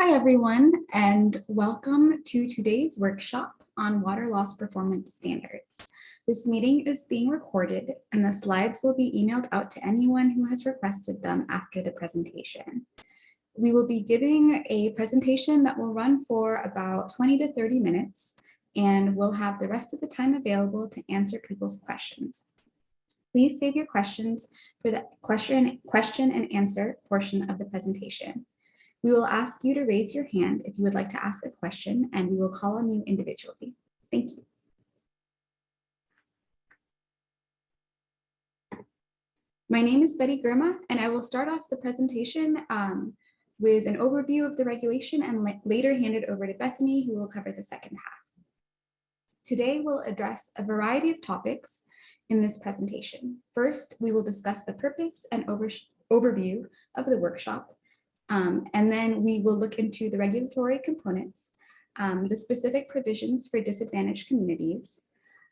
Hi, everyone, and welcome to today's workshop on water loss performance standards. This meeting is being recorded, and the slides will be emailed out to anyone who has requested them after the presentation. We will be giving a presentation that will run for about 20 to 30 minutes, and we'll have the rest of the time available to answer people's questions. Please save your questions for the question and answer portion of the presentation. We will ask you to raise your hand if you would like to ask a question, and we will call on you individually. Thank you. My name is Betty Girma, and I will start off the presentation with an overview of the regulation and later hand it over to Bethany, who will cover the second half. Today, we'll address a variety of topics in this presentation. First, we will discuss the purpose and overview of the workshop. And then we will look into the regulatory components, the specific provisions for disadvantaged communities,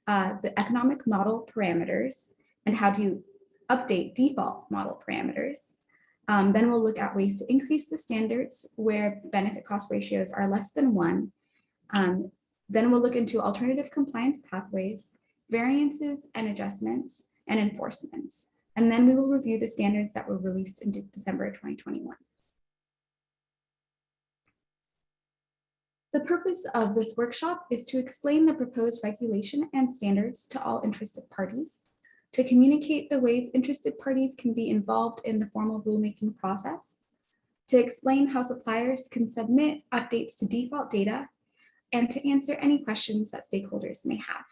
the economic model parameters, and how to update default model parameters. Then we'll look at ways to increase the standards where benefit cost ratios are less than 1. Then we'll look into alternative compliance pathways, variances and adjustments, and enforcements. And then we will review the standards that were released in December 2021. The purpose of this workshop is to explain the proposed regulation and standards to all interested parties, to communicate the ways interested parties can be involved in the formal rulemaking process, to explain how suppliers can submit updates to default data, and to answer any questions that stakeholders may have.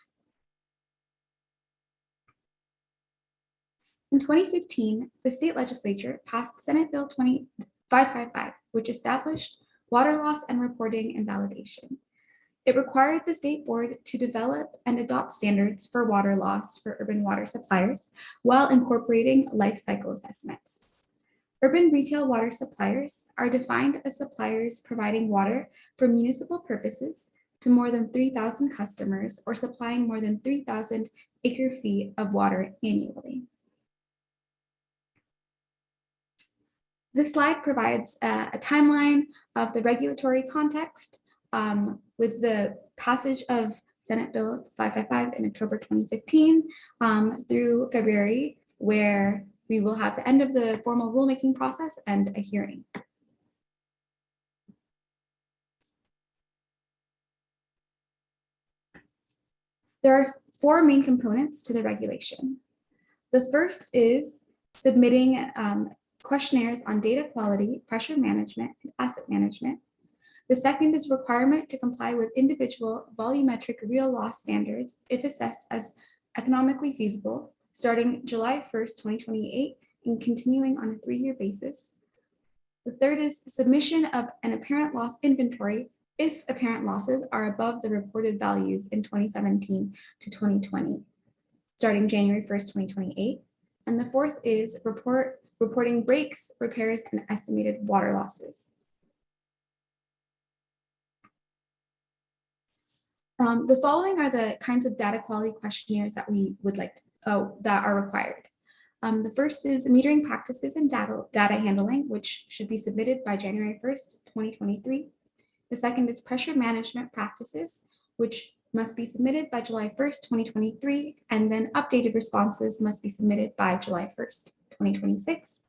In 2015, the state legislature passed Senate Bill 555, which established water loss and reporting and validation. It required the state board to develop and adopt standards for water loss for urban water suppliers while incorporating life cycle assessments. Urban retail water suppliers are defined as suppliers providing water for municipal purposes to more than 3,000 customers or supplying more than 3,000 acre-feet of water annually. This slide provides a timeline of the regulatory context with the passage of Senate Bill 555 in October 2015 through February, where we will have the end of the formal rulemaking process and a hearing. There are 4 main components to the regulation. The first is submitting questionnaires on data quality, pressure management, and asset management. The second is requirement to comply with individual volumetric real loss standards if assessed as economically feasible, starting July 1st, 2028, and continuing on a 3-year basis. The third is submission of an apparent loss inventory if apparent losses are above the reported values in 2017 to 2020, starting January 1st, 2028. And the fourth is reporting breaks, repairs, and estimated water losses. The following are the kinds of data quality questionnaires that we would like to, that are required. The first is metering practices and data handling, which should be submitted by January 1st, 2023. The second is pressure management practices, which must be submitted by July 1st, 2023, and then updated responses must be submitted by July 1st, 2026.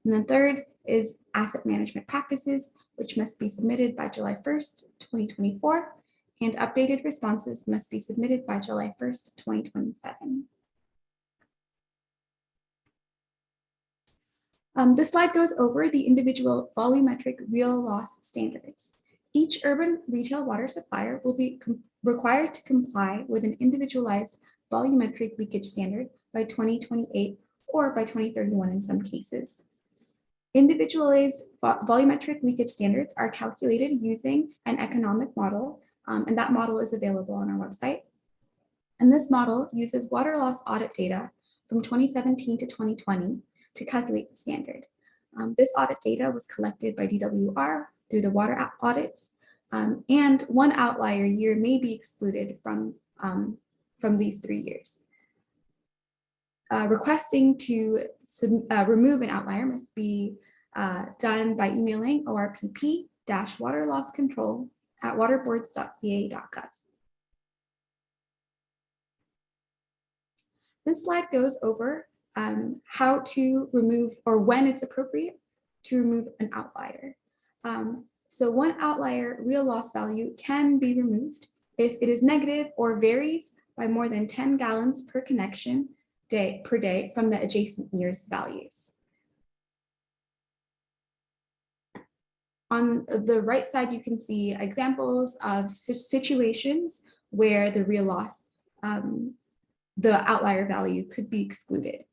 And the third is asset management practices, which must be submitted by July 1st, 2024, and updated responses must be submitted by July 1st, 2027. This slide goes over the individual volumetric real loss standards. Each urban retail water supplier will be required to comply with an individualized volumetric leakage standard by 2028 or by 2031 in some cases. Individualized volumetric leakage standards are calculated using an economic model, and that model is available on our website. And this model uses water loss audit data from 2017 to 2020 to calculate the standard. This audit data was collected by DWR through the water audits, and one outlier year may be excluded from these 3 years. Requesting to remove an outlier must be done by emailing orpp water loss control at waterboards.ca.gov. This slide goes over how to remove, or when it's appropriate to remove, an outlier. So one outlier real loss value can be removed if it is negative or varies by more than 10 gallons per connection per day from the adjacent year's values. On the right side, you can see examples of situations where the real loss, the outlier value could be excluded.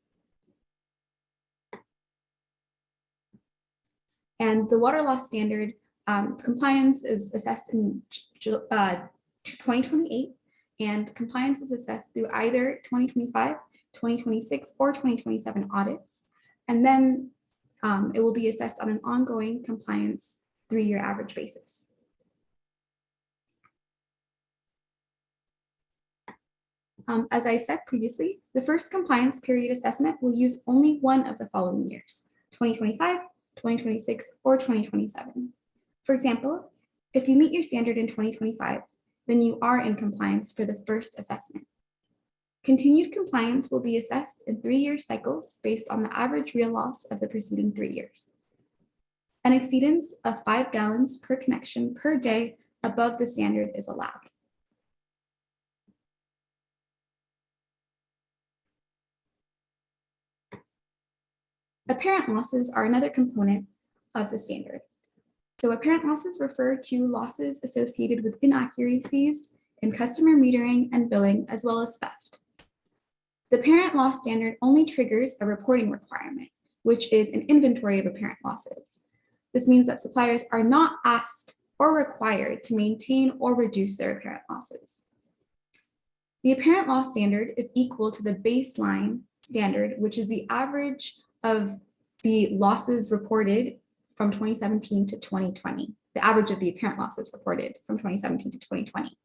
And the water loss standard compliance is assessed in 2028, and compliance is assessed through either 2025, 2026, or 2027 audits. And then it will be assessed on an ongoing compliance 3-year average basis. As I said previously, the first compliance period assessment will use only one of the following years: 2025, 2026, or 2027. For example, if you meet your standard in 2025, then you are in compliance for the first assessment. Continued compliance will be assessed in 3-year cycles based on the average real loss of the preceding 3 years. An exceedance of 5 gallons per connection per day above the standard is allowed. Apparent losses are another component of the standard. So apparent losses refer to losses associated with inaccuracies in customer metering and billing, as well as theft. The apparent loss standard only triggers a reporting requirement, which is an inventory of apparent losses. This means that suppliers are not asked or required to maintain or reduce their apparent losses. The apparent loss standard is equal to the baseline standard, which is the average of the losses reported from 2017 to 2020, the average of the apparent losses reported from 2017 to 2020.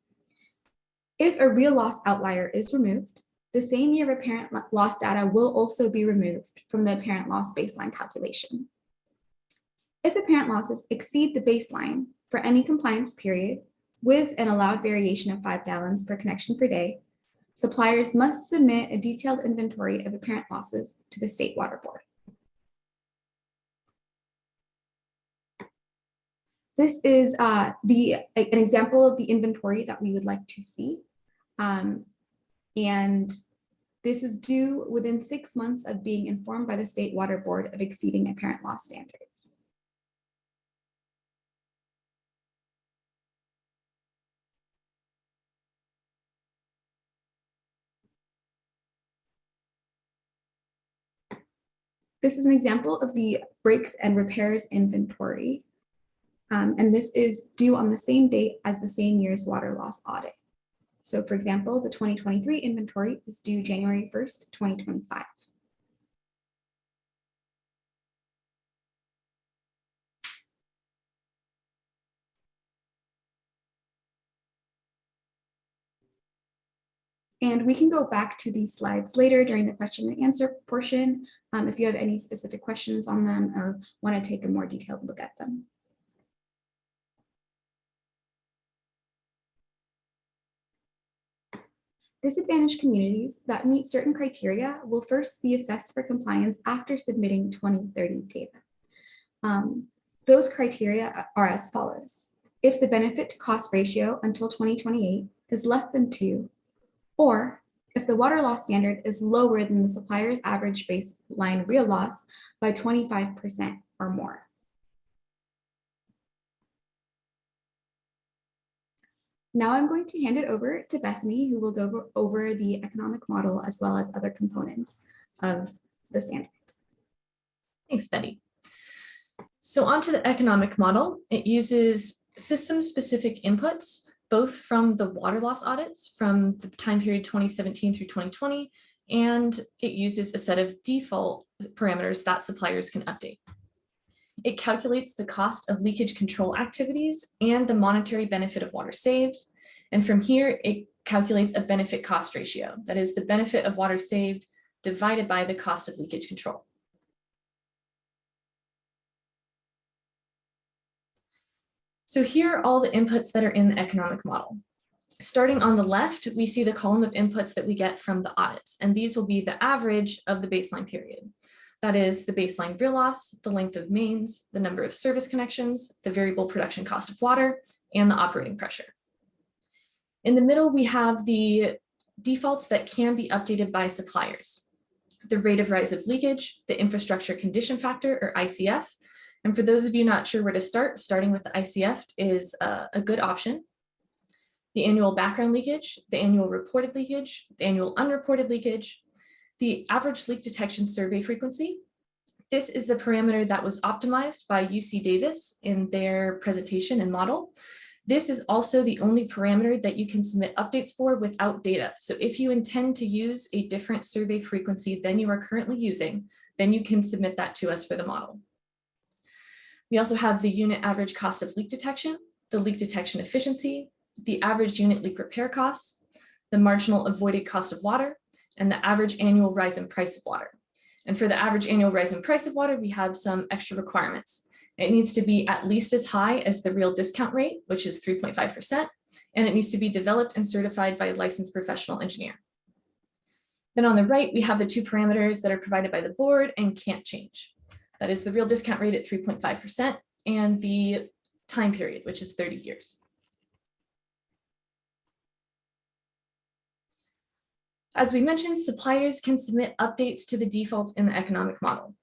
If a real loss outlier is removed, the same year of apparent loss data will also be removed from the apparent loss baseline calculation. If apparent losses exceed the baseline for any compliance period with an allowed variation of 5 gallons per connection per day, suppliers must submit a detailed inventory of apparent losses to the State Water Board. This is an example of the inventory that we would like to see. And this is due within 6 months of being informed by the State Water Board of exceeding apparent loss standards. This is an example of the breaks and repairs inventory. And this is due on the same date as the same year's water loss audit. So for example, the 2023 inventory is due January 1st, 2025. And we can go back to these slides later during the question and answer portion if you have any specific questions on them or want to take a more detailed look at them. Disadvantaged communities that meet certain criteria will first be assessed for compliance after submitting 2030 data. Those criteria are as follows. If the benefit to cost ratio until 2028 is less than 2, or if the water loss standard is lower than the supplier's average baseline real loss by 25% or more. Now I'm going to hand it over to Bethany, who will go over the economic model as well as other components of the standards. Thanks, Betty. So onto the economic model. It uses system-specific inputs, both from the water loss audits from the time period 2017 through 2020, and it uses a set of default parameters that suppliers can update. It calculates the cost of leakage control activities and the monetary benefit of water saved. And from here, it calculates a benefit cost ratio. That is the benefit of water saved divided by the cost of leakage control. So here are all the inputs that are in the economic model. Starting on the left, we see the column of inputs that we get from the audits, and these will be the average of the baseline period. That is the baseline real loss, the length of mains, the number of service connections, the variable production cost of water, and the operating pressure. In the middle, we have the defaults that can be updated by suppliers. The rate of rise of leakage, the infrastructure condition factor, or ICF. And for those of you not sure where to start, starting with the ICF is a good option. The annual background leakage, the annual reported leakage, the annual unreported leakage, the average leak detection survey frequency. This is the parameter that was optimized by UC Davis in their presentation and model. This is also the only parameter that you can submit updates for without data. So if you intend to use a different survey frequency than you are currently using, then you can submit that to us for the model. We also have the unit average cost of leak detection, the leak detection efficiency, the average unit leak repair costs, the marginal avoided cost of water, and the average annual rise in price of water. And for the average annual rise in price of water, we have some extra requirements. It needs to be at least as high as the real discount rate, which is 3.5%, and it needs to be developed and certified by a licensed professional engineer. Then on the right, we have the two parameters that are provided by the board and can't change. That is the real discount rate at 3.5% and the time period, which is 30 years. As we mentioned, suppliers can submit updates to the defaults in the economic model.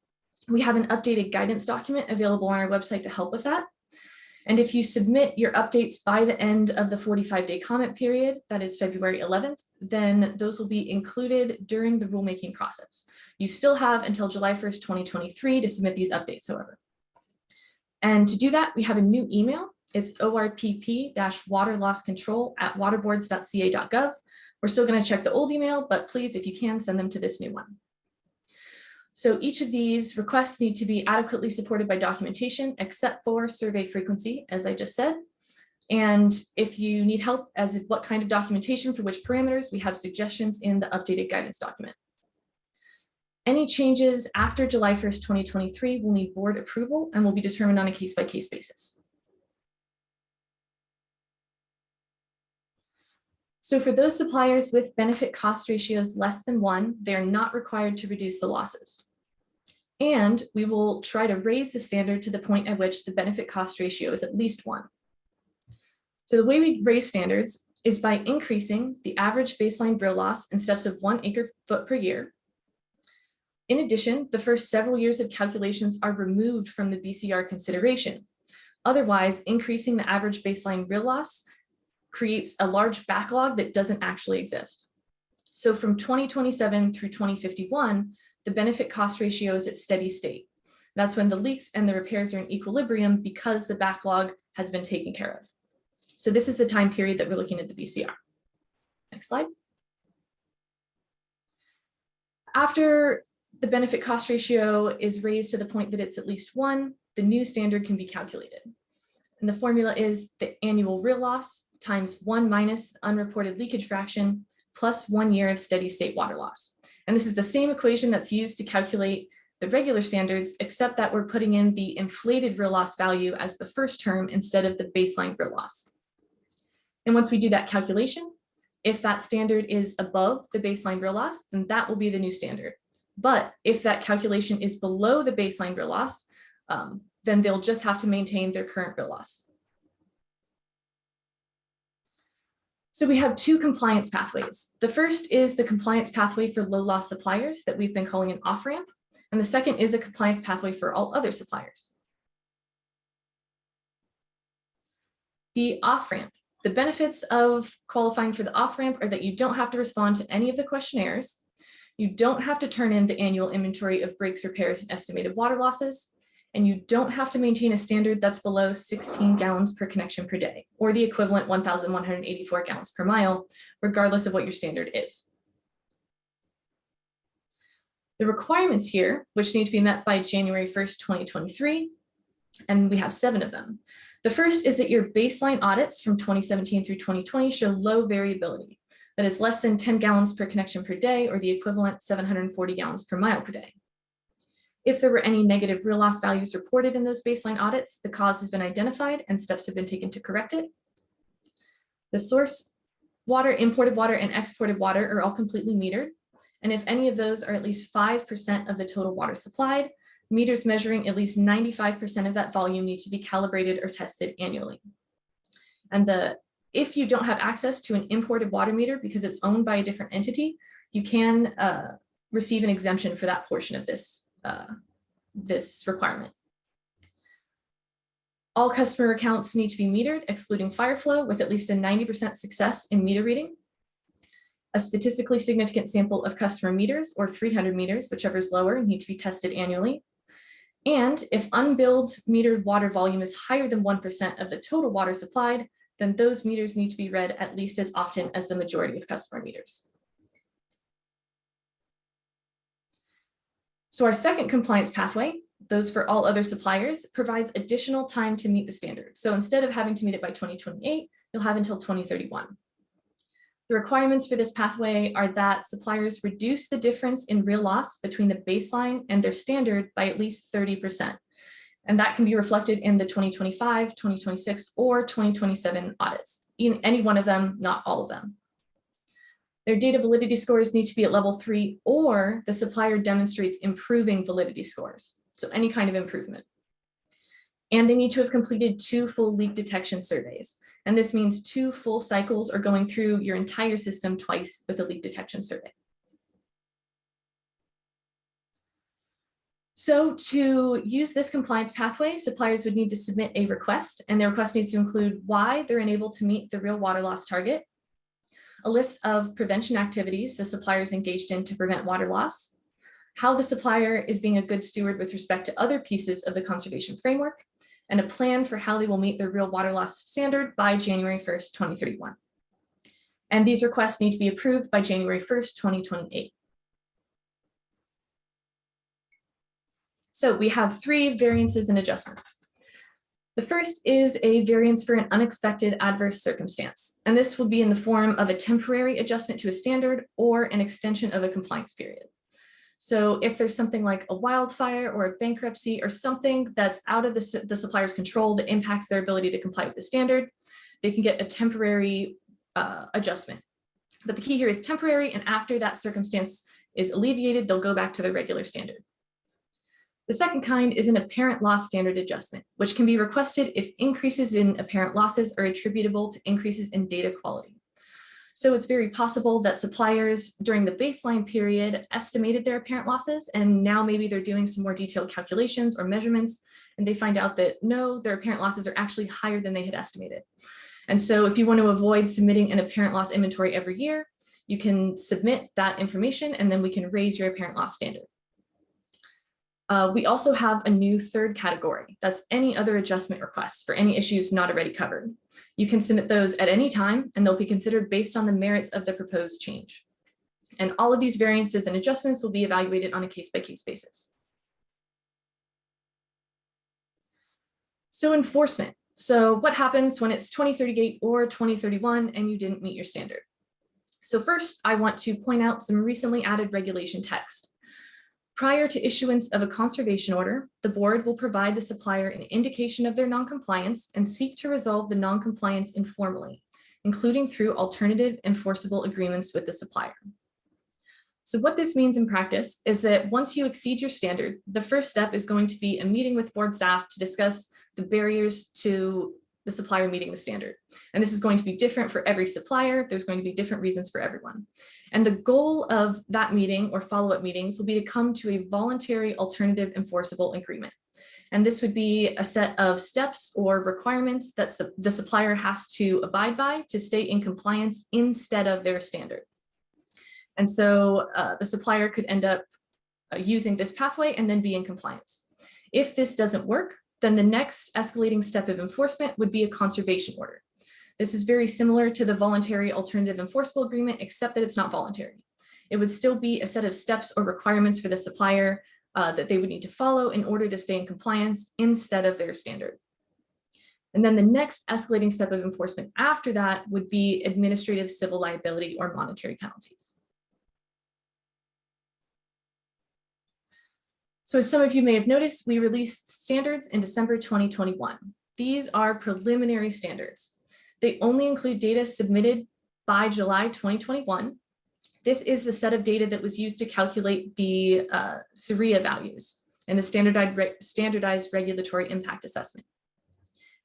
We have an updated guidance document available on our website to help with that. And if you submit your updates by the end of the 45-day comment period, that is February 11th, then those will be included during the rulemaking process. You still have until July 1st, 2023 to submit these updates, however. And to do that, we have a new email. It's orpp-waterlosscontrol@waterboards.ca.gov. We're still going to check the old email, but please, if you can, send them to this new one. So each of these requests need to be adequately supported by documentation, except for survey frequency, as I just said. And if you need help as what kind of documentation for which parameters, we have suggestions in the updated guidance document. Any changes after July 1st, 2023 will need board approval and will be determined on a case-by-case basis. So for those suppliers with benefit cost ratios less than 1, they're not required to reduce the losses. And we will try to raise the standard to the point at which the benefit cost ratio is at least 1. So the way we raise standards is by increasing the average baseline brill loss in steps of 1 acre-foot per year. In addition, the first several years of calculations are removed from the BCR consideration. Otherwise, increasing the average baseline brill loss creates a large backlog that doesn't actually exist. So from 2027 through 2051, the benefit cost ratio is at steady state. That's when the leaks and the repairs are in equilibrium because the backlog has been taken care of. So this is the time period that we're looking at the BCR. Next slide. After the benefit cost ratio is raised to the point that it's at least 1, the new standard can be calculated. And the formula is the annual real loss times 1 minus unreported leakage fraction plus 1 year of steady state water loss. And this is the same equation that's used to calculate the regular standards, except that we're putting in the inflated real loss value as the first term instead of the baseline real loss. And once we do that calculation, if that standard is above the baseline real loss, then that will be the new standard. But if that calculation is below the baseline real loss, then they'll just have to maintain their current real loss. So we have 2 compliance pathways. The first is the compliance pathway for low loss suppliers that we've been calling an off-ramp. And the second is a compliance pathway for all other suppliers. The off-ramp. The benefits of qualifying for the off-ramp are that you don't have to respond to any of the questionnaires. You don't have to turn in the annual inventory of breaks, repairs, and estimated water losses. And you don't have to maintain a standard that's below 16 gallons per connection per day, or the equivalent 1,184 gallons per mile, regardless of what your standard is. The requirements here, which need to be met by January 1st, 2023, and we have 7 of them. The first is that your baseline audits from 2017 through 2020 show low variability, that is less than 10 gallons per connection per day, or the equivalent 740 gallons per mile per day. If there were any negative real loss values reported in those baseline audits, the cause has been identified and steps have been taken to correct it. The source water, imported water, and exported water are all completely metered. And if any of those are at least 5% of the total water supplied, meters measuring at least 95% of that volume need to be calibrated or tested annually. And if you don't have access to an imported water meter because it's owned by a different entity, you can receive an exemption for that portion of this requirement. All customer accounts need to be metered, excluding fire flow, with at least a 90% success in meter reading. A statistically significant sample of customer meters, or 300 meters, whichever is lower, need to be tested annually. And if unbilled metered water volume is higher than 1% of the total water supplied, then those meters need to be read at least as often as the majority of customer meters. So our second compliance pathway, those for all other suppliers, provides additional time to meet the standard. So instead of having to meet it by 2028, you'll have until 2031. The requirements for this pathway are that suppliers reduce the difference in real loss between the baseline and their standard by at least 30%. And that can be reflected in the 2025, 2026, or 2027 audits, in any one of them, not all of them. Their data validity scores need to be at level 3, or the supplier demonstrates improving validity scores. So any kind of improvement. And they need to have completed 2 full leak detection surveys. And this means 2 full cycles or going through your entire system twice with a leak detection survey. So to use this compliance pathway, suppliers would need to submit a request, and their request needs to include why they're unable to meet the real water loss target, a list of prevention activities the supplier is engaged in to prevent water loss, how the supplier is being a good steward with respect to other pieces of the conservation framework, and a plan for how they will meet the real water loss standard by January 1st, 2031. And these requests need to be approved by January 1st, 2028. So we have 3 variances and adjustments. The first is a variance for an unexpected adverse circumstance, and this will be in the form of a temporary adjustment to a standard or an extension of a compliance period. So if there's something like a wildfire or a bankruptcy or something that's out of the supplier's control that impacts their ability to comply with the standard, they can get a temporary adjustment. But the key here is temporary, and after that circumstance is alleviated, they'll go back to their regular standard. The second kind is an apparent loss standard adjustment, which can be requested if increases in apparent losses are attributable to increases in data quality. So it's very possible that suppliers during the baseline period estimated their apparent losses, and now maybe they're doing some more detailed calculations or measurements, and they find out that no, their apparent losses are actually higher than they had estimated. And so if you want to avoid submitting an apparent loss inventory every year, you can submit that information, and then we can raise your apparent loss standard. We also have a new third category. That's any other adjustment requests for any issues not already covered. You can submit those at any time, and they'll be considered based on the merits of the proposed change. And all of these variances and adjustments will be evaluated on a case-by-case basis. So enforcement. So what happens when it's 2038 or 2031 and you didn't meet your standard? So first, I want to point out some recently added regulation text. Prior to issuance of a conservation order, the board will provide the supplier an indication of their noncompliance and seek to resolve the noncompliance informally, including through alternative enforceable agreements with the supplier. So what this means in practice is that once you exceed your standard, the first step is going to be a meeting with board staff to discuss the barriers to the supplier meeting the standard. And this is going to be different for every supplier. There's going to be different reasons for everyone. And the goal of that meeting or follow-up meetings will be to come to a voluntary alternative enforceable agreement. And this would be a set of steps or requirements that the supplier has to abide by to stay in compliance instead of their standard. And so the supplier could end up using this pathway and then be in compliance. If this doesn't work, then the next escalating step of enforcement would be a conservation order. This is very similar to the voluntary alternative enforceable agreement, except that it's not voluntary. It would still be a set of steps or requirements for the supplier that they would need to follow in order to stay in compliance instead of their standard. And then the next escalating step of enforcement after that would be administrative civil liability or monetary penalties. So as some of you may have noticed, we released standards in December 2021. These are preliminary standards. They only include data submitted by July 2021. This is the set of data that was used to calculate the SWRCB values and the standardized regulatory impact assessment.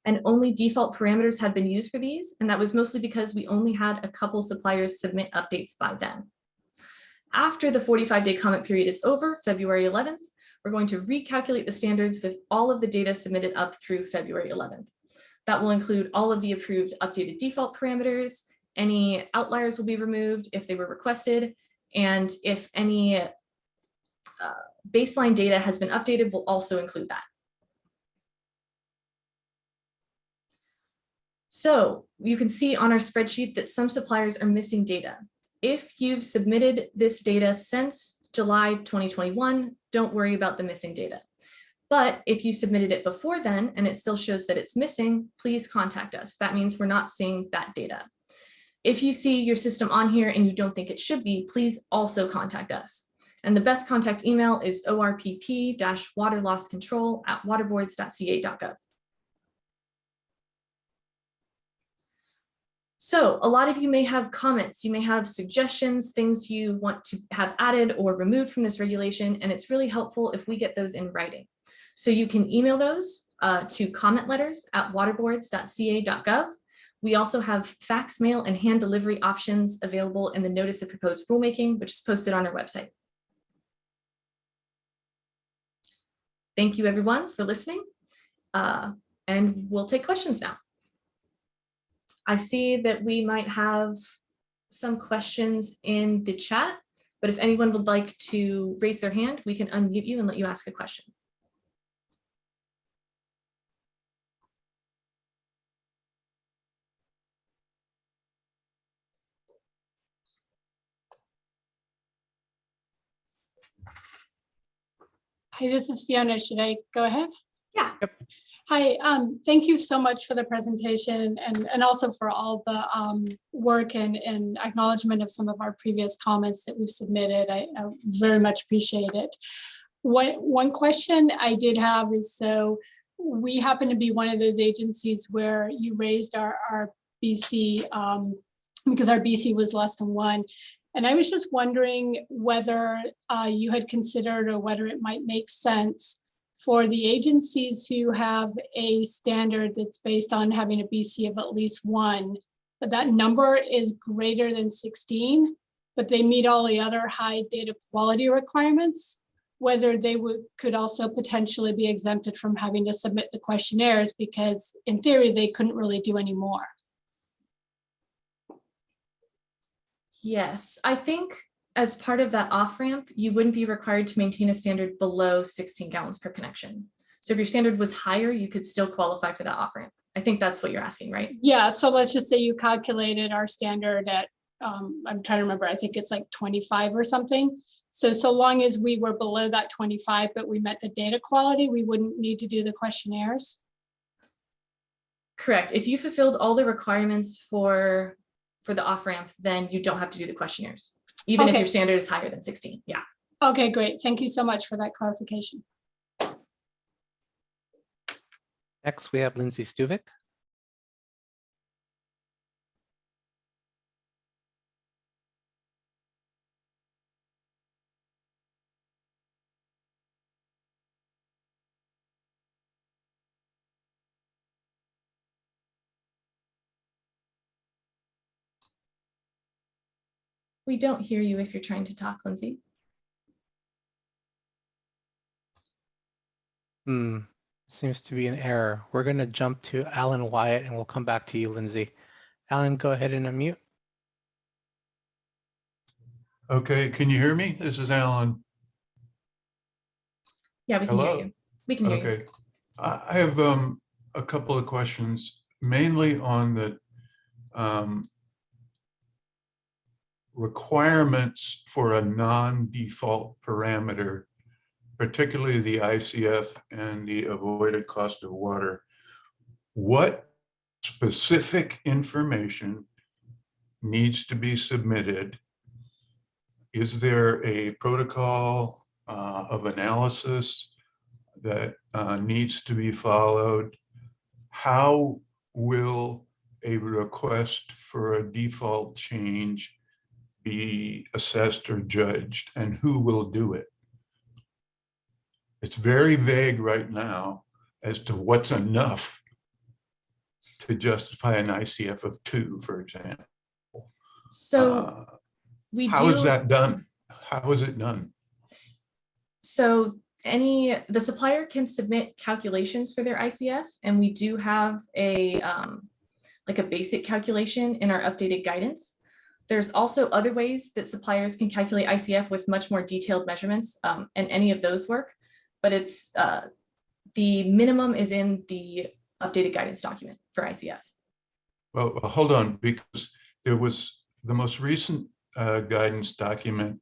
And only default parameters have been used for these, and that was mostly because we only had a couple suppliers submit updates by then. After the 45-day comment period is over, February 11th, we're going to recalculate the standards with all of the data submitted up through February 11th. That will include all of the approved updated default parameters. Any outliers will be removed if they were requested, and if any baseline data has been updated, we'll also include that. So you can see on our spreadsheet that some suppliers are missing data. If you've submitted this data since July 2021, don't worry about the missing data. But if you submitted it before then and it still shows that it's missing, please contact us. That means we're not seeing that data. If you see your system on here and you don't think it should be, please also contact us. And the best contact email is orpp-waterlosscontrol@waterboards.ca.gov. So a lot of you may have comments, you may have suggestions, things you want to have added or removed from this regulation, and it's really helpful if we get those in writing. So you can email those to comment letters at waterboards.ca.gov. We also have fax mail and hand delivery options available in the notice of proposed rulemaking, which is posted on our website. Thank you everyone for listening, and we'll take questions now. I see that we might have some questions in the chat, but if anyone would like to raise their hand, we can unmute you and let you ask a question. Hi, this is Fiona. Should I go ahead? Yeah. Yep. Hi, thank you so much for the presentation and also for all the work and acknowledgement of some of our previous comments that we've submitted. I very much appreciate it. One question I did have is, so we happen to be one of those agencies where you raised our BC because our BC was less than 1. And I was just wondering whether you had considered or whether it might make sense for the agencies who have a standard that's based on having a BC of at least 1, but that number is greater than 16, but they meet all the other high data quality requirements, whether they could also potentially be exempted from having to submit the questionnaires, because in theory, they couldn't really do any more. Yes, I think as part of that off-ramp, you wouldn't be required to maintain a standard below 16 gallons per connection. So if your standard was higher, you could still qualify for that off-ramp. I think that's what you're asking, right? Yeah, so let's just say you calculated our standard at, I'm trying to remember, I think it's like 25 or something. So long as we were below that 25, but we met the data quality, we wouldn't need to do the questionnaires? Correct. If you fulfilled all the requirements for the off-ramp, then you don't have to do the questionnaires, even if your standard is higher than 16. Yeah. Okay, great. Thank you so much for that clarification. Next, we have Lindsay Stuvik. We don't hear you if you're trying to talk, Lindsay. Seems to be an error. We're going to jump to Alan Wyatt and we'll come back to you, Lindsay. Alan, go ahead and unmute. Okay, can you hear me? This is Alan. Yeah, we can Hello? hear you. We can hear you. Okay, I have a couple of questions, mainly on the requirements for a non-default parameter, particularly the ICF and the avoided cost of water. What specific information needs to be submitted? Is there a protocol of analysis that needs to be followed. How will a request for a default change be assessed or judged, and who will do it? It's very vague right now as to what's enough to justify an ICF of 2, for example. So we How do. is that done? How is it done? So the supplier can submit calculations for their ICF, and we do have a like a basic calculation in our updated guidance. There's also other ways that suppliers can calculate ICF with much more detailed measurements, and any of those work, but it's the minimum is in the updated guidance document for ICF. Well, hold on, because there was the most recent guidance document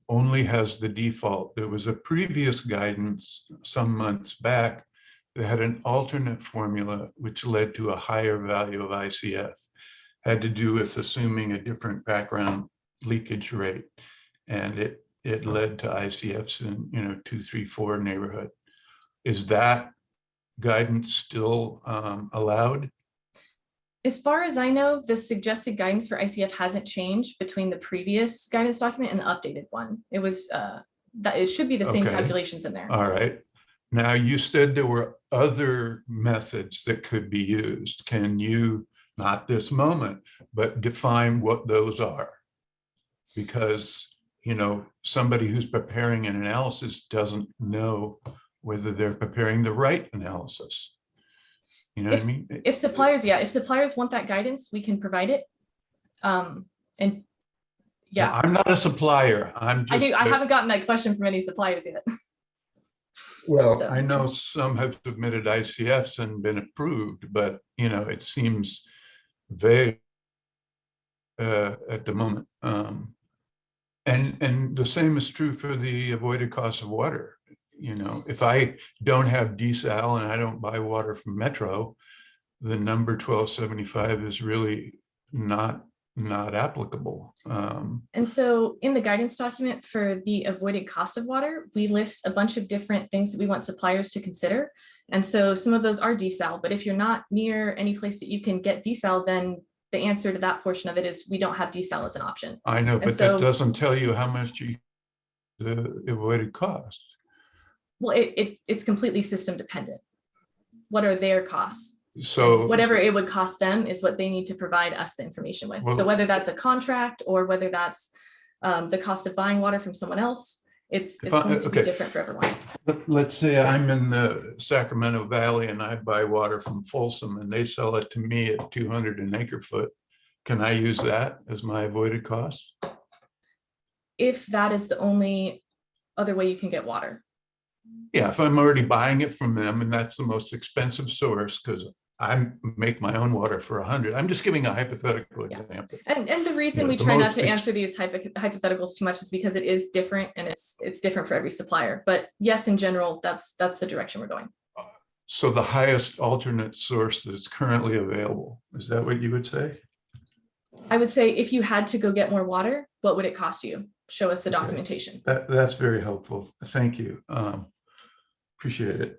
only has the default. There was a previous guidance some months back that had an alternate formula which led to a higher value of ICF. Had to do with assuming a different background leakage rate, and it led to ICFs in 2, 3, 4 neighborhood. Is that guidance still allowed? As far as I know, the suggested guidance for ICF hasn't changed between the previous guidance document and the updated one. It was that it should be the same Okay. calculations in there. All right. Now, you said there were other methods that could be used. Can you, not this moment, but define what those are? Because, somebody who's preparing an analysis doesn't know whether they're preparing the right analysis. You know what I mean? If suppliers want that guidance, we can provide it. And yeah, Well, I'm not a supplier. I'm just. I haven't gotten that question from any suppliers yet. Well, So. I know some have submitted ICFs and been approved, but it seems vague at the moment. And the same is true for the avoided cost of water. If I don't have desal and I don't buy water from Metro, the number 1275 is really not applicable. And so in the guidance document for the avoided cost of water, we list a bunch of different things that we want suppliers to consider. And so some of those are desal, but if you're not near any place that you can get desal, then the answer to that portion of it is we don't have desal as an option. I know, but so, that doesn't tell you how much the avoided cost. Well, it's completely system dependent. What are their costs? So and whatever it would cost them is what they need to provide us the information with. Well, so whether that's a contract or whether that's the cost of buying water from someone else, it's going to be different for everyone. Let's say I'm in the Sacramento Valley and I buy water from Folsom and they sell it to me at 200 an acre foot. Can I use that as my avoided cost? If that is the only other way you can get water. Yeah, if I'm already buying it from them and that's the most expensive source, because I make my own water for 100. I'm just giving a hypothetical example. And the reason we try not to answer these hypotheticals too much is because it is different and it's different for every supplier. But yes, in general, that's the direction we're going. So the highest alternate source that's currently available, is that what you would say? I would say if you had to go get more water, what would it cost you? Show us the documentation. That's very helpful. Thank you. Appreciate it.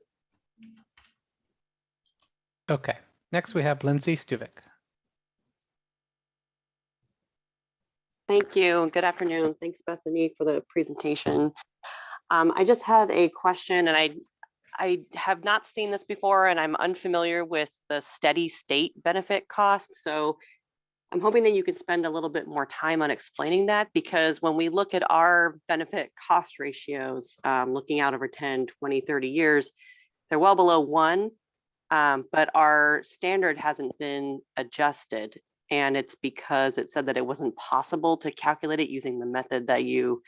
Okay, next we have Lindsay Stuvik. Thank you. Good afternoon. Thanks, Bethany, for the presentation. I just had a question, and I have not seen this before, and I'm unfamiliar with the steady state benefit cost. So I'm hoping that you could spend a little bit more time on explaining that, because when we look at our benefit cost ratios, looking out over 10, 20, 30 years, they're well below 1. But our standard hasn't been adjusted, and it's because it said that it wasn't possible to calculate it using the method that you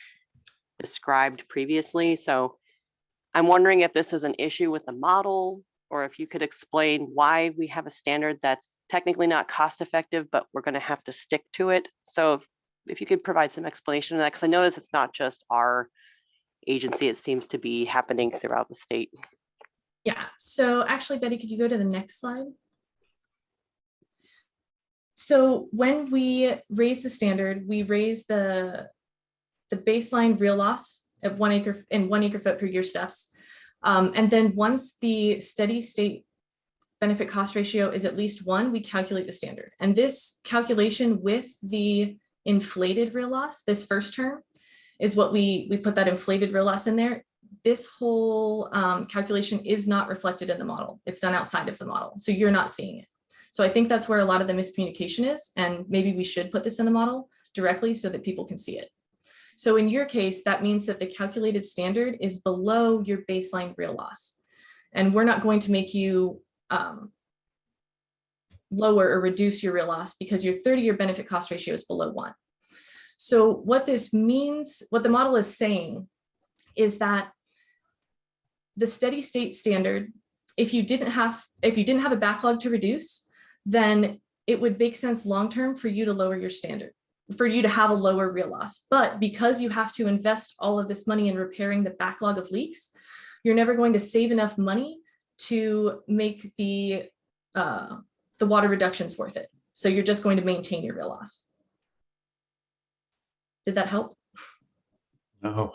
described previously. So I'm wondering if this is an issue with the model, or if you could explain why we have a standard that's technically not cost effective, but we're going to have to stick to it. So if you could provide some explanation of that, because I notice it's not just our agency, it seems to be happening throughout the state. Yeah, so actually, Betty, could you go to the next slide? So when we raise the standard, we raise the baseline real loss at 1 acre in 1 acre foot per year steps. And then once the steady state benefit cost ratio is at least 1, we calculate the standard. And this calculation with the inflated real loss, this first term, is what we put that inflated real loss in there. This whole calculation is not reflected in the model. It's done outside of the model, so you're not seeing it. So I think that's where a lot of the miscommunication is, and maybe we should put this in the model directly so that people can see it. So in your case, that means that the calculated standard is below your baseline real loss. And we're not going to make you lower or reduce your real loss because your 30-year benefit cost ratio is below 1. So what this means, what the model is saying, is that the steady state standard, if you didn't have a backlog to reduce, then it would make sense long-term for you to lower your standard, for you to have a lower real loss. But because you have to invest all of this money in repairing the backlog of leaks, you're never going to save enough money to make the water reductions worth it. So you're just going to maintain your real loss. Did that help? No.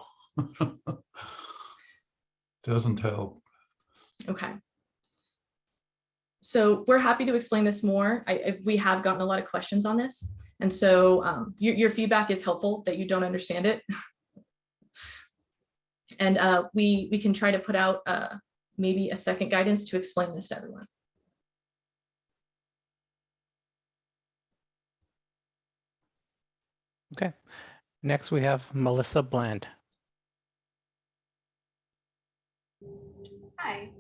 Doesn't help. Okay. So we're happy to explain this more. We have gotten a lot of questions on this. And so your feedback is helpful that you don't understand it. And we can try to put out maybe a second guidance to explain this to everyone. Okay. Next, we have Melissa Bland. Hi.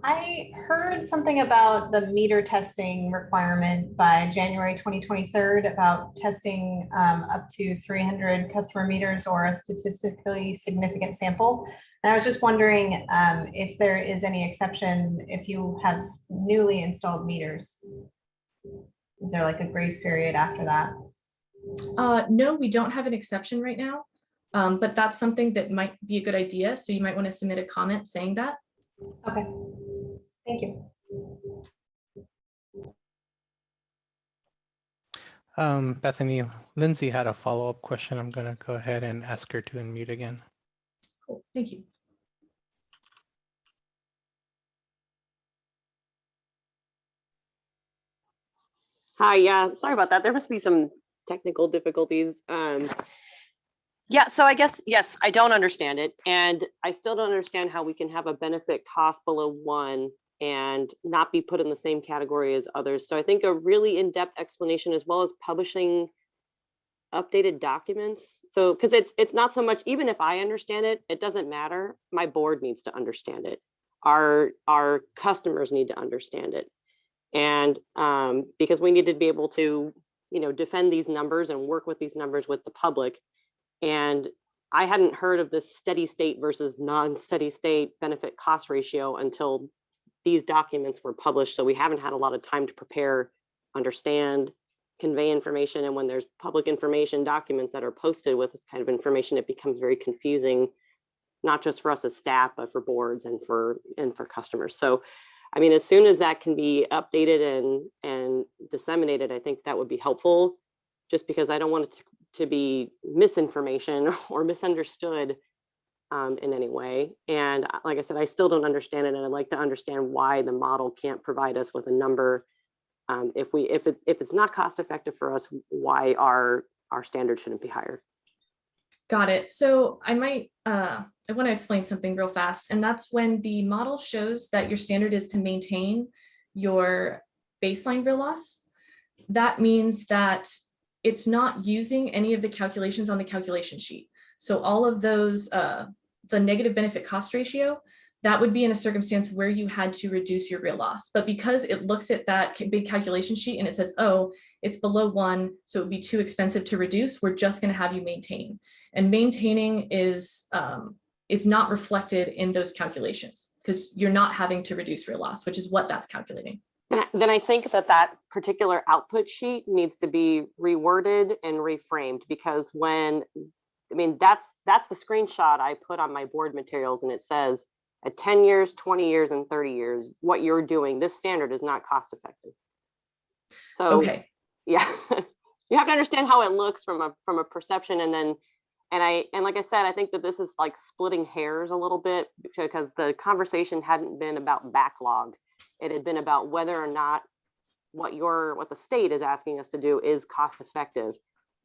I heard something about the meter testing requirement by January 2023 about testing up to 300 customer meters or a statistically significant sample. And I was just wondering if there is any exception if you have newly installed meters. Is there like a grace period after that? No, we don't have an exception right now, but that's something that might be a good idea. So you might want to submit a comment saying that. Okay, thank you. Bethany, Lindsay had a follow-up question. I'm going to go ahead and ask her to unmute again. Cool, thank you. Hi, yeah, sorry about that. There must be some technical difficulties. Yeah, so I guess, yes, I don't understand it. And I still don't understand how we can have a benefit cost below 1 and not be put in the same category as others. So I think a really in-depth explanation, as well as publishing updated documents. So, because it's not so much, even if I understand it, it doesn't matter. My board needs to understand it. Our customers need to understand it. And because we need to be able to, defend these numbers and work with these numbers with the public. And I hadn't heard of this steady state versus non-steady state benefit cost ratio until these documents were published. So we haven't had a lot of time to prepare, understand, convey information. And when there's public information documents that are posted with this kind of information, it becomes very confusing, not just for us as staff, but for boards and for customers. So, I mean, as soon as that can be updated and disseminated, I think that would be helpful, just because I don't want it to be misinformation or misunderstood in any way. And like I said, I still don't understand it, and I'd like to understand why the model can't provide us with a number. If it's not cost effective for us, why our standard shouldn't be higher. Got it. So I want to explain something real fast, and that's when the model shows that your standard is to maintain your baseline real loss. That means that it's not using any of the calculations on the calculation sheet. So all of those, the negative benefit cost ratio, that would be in a circumstance where you had to reduce your real loss. But because it looks at that big calculation sheet and it says, oh, it's below 1, so it would be too expensive to reduce, we're just going to have you maintain. And maintaining is not reflected in those calculations because you're not having to reduce real loss, which is what that's calculating. And then I think that particular output sheet needs to be reworded and reframed, because that's the screenshot I put on my board materials, and it says at 10 years, 20 years, and 30 years, what you're doing, this standard is not cost effective. So, okay. Yeah, you have to understand how it looks from a perception, and then And like I said, I think that this is like splitting hairs a little bit because the conversation hadn't been about backlog. It had been about whether or not what the state is asking us to do is cost effective.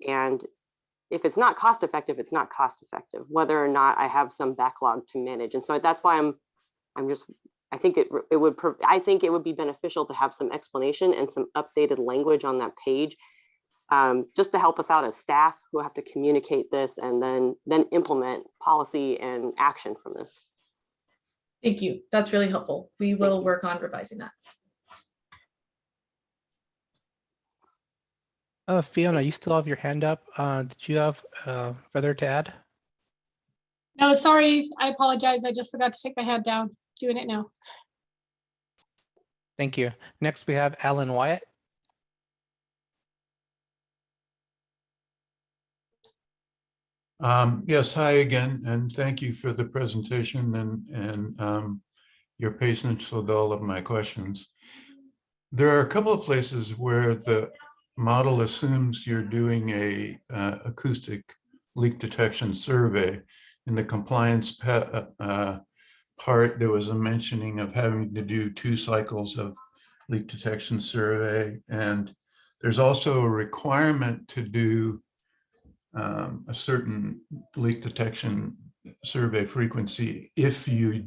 And if it's not cost effective, it's not cost effective, whether or not I have some backlog to manage. And so that's why I think it would be beneficial to have some explanation and some updated language on that page, just to help us out as staff who have to communicate this and then implement policy and action from this. Thank you. That's really helpful. We will work on revising that. Fiona, you still have your hand up. Did you have further to add? No, sorry, I apologize. I just forgot to take my hand down. Doing it now. Thank you. Next, we have Alan Wyatt. Yes, hi again, and thank you for the presentation and your patience with all of my questions. There are a couple of places where the model assumes you're doing a acoustic leak detection survey. In the compliance part, there was a mentioning of having to do 2 cycles of leak detection survey, and there's also a requirement to do a certain leak detection survey frequency. If you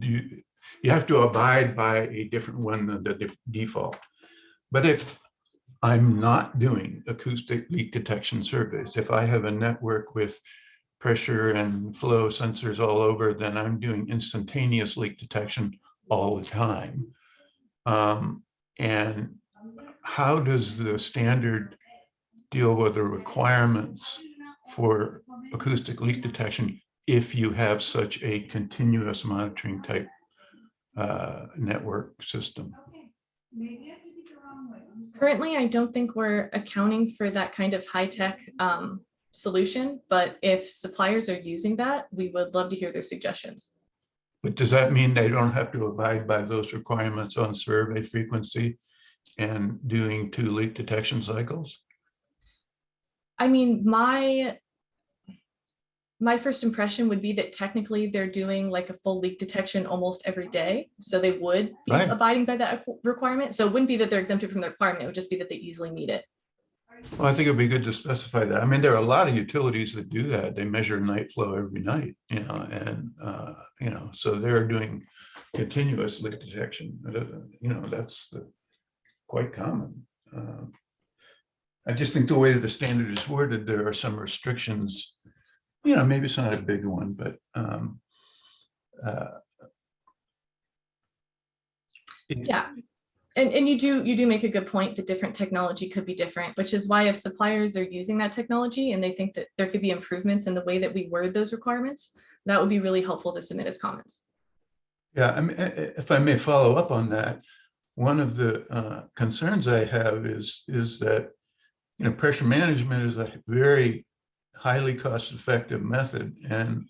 have to abide by a different one than the default. But if I'm not doing acoustic leak detection surveys, if I have a network with pressure and flow sensors all over, then I'm doing instantaneous leak detection all the time. And how does the standard deal with the requirements for acoustic leak detection if you have such a continuous monitoring type network system? Currently, I don't think we're accounting for that kind of high-tech solution, but if suppliers are using that, we would love to hear their suggestions. But does that mean they don't have to abide by those requirements on survey frequency and doing 2 leak detection cycles? I mean, my first impression would be that technically they're doing like a full leak detection almost every day. So they would be abiding by that requirement. So it wouldn't be that they're exempted from the requirement. It would just be that they easily meet it. Well, I think it'd be good to specify that. I mean, there are a lot of utilities that do that. They measure night flow every night, and so they're doing continuous leak detection. That's quite common. I just think the way that the standard is worded, there are some restrictions. Maybe it's not a big one, but yeah. And you do make a good point that different technology could be different, which is why if suppliers are using that technology and they think that there could be improvements in the way that we word those requirements, that would be really helpful to submit as comments. Yeah, I mean, if I may follow up on that, one of the concerns I have is that pressure management is a very highly cost-effective method, and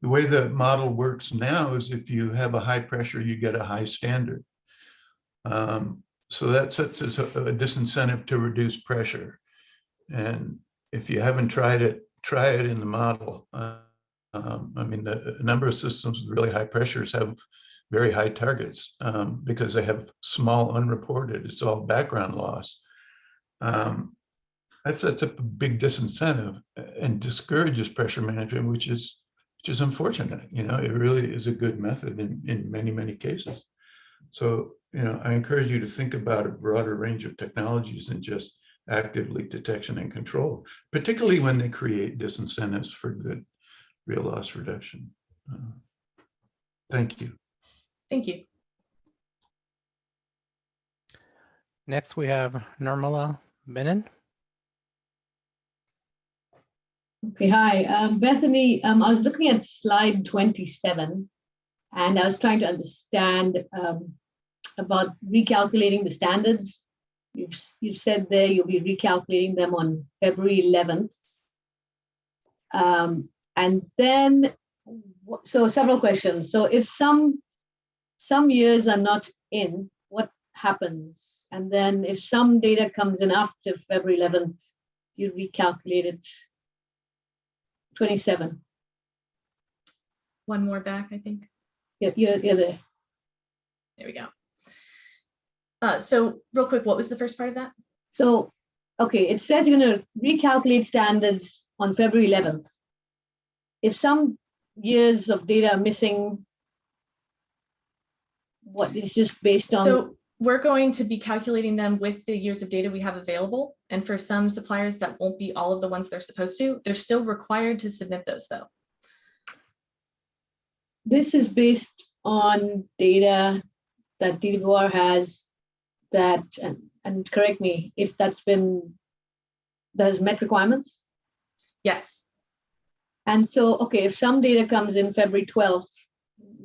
the way the model works now is if you have a high pressure, you get a high standard. So that sets a disincentive to reduce pressure. And if you haven't tried it, try it in the model. I mean, a number of systems with really high pressures have very high targets because they have small unreported, it's all background loss. That sets up a big disincentive and discourages pressure management, which is unfortunate. It really is a good method in many, many cases. So, I encourage you to think about a broader range of technologies than just active leak detection and control, particularly when they create disincentives for good real loss reduction. Thank you. Thank you. Next, we have Nirmala Menon. Okay, hi, Bethany. I was looking at slide 27, and I was trying to understand about recalculating the standards. You've said there you'll be recalculating them on February 11th. And then, so several questions. So if some years are not in, what happens? And then if some data comes in after February 11th, you recalculate it. 27. One more back, I think. You're there. There we go. So real quick, what was the first part of that? So, okay, it says you're going to recalculate standards on February 11th. If some years of data are missing, what is just based on? So we're going to be calculating them with the years of data we have available. And for some suppliers, that won't be all of the ones they're supposed to. They're still required to submit those though. This is based on data that DWR has that, and correct me if that has met requirements. Yes. And so, okay, if some data comes in February 12th,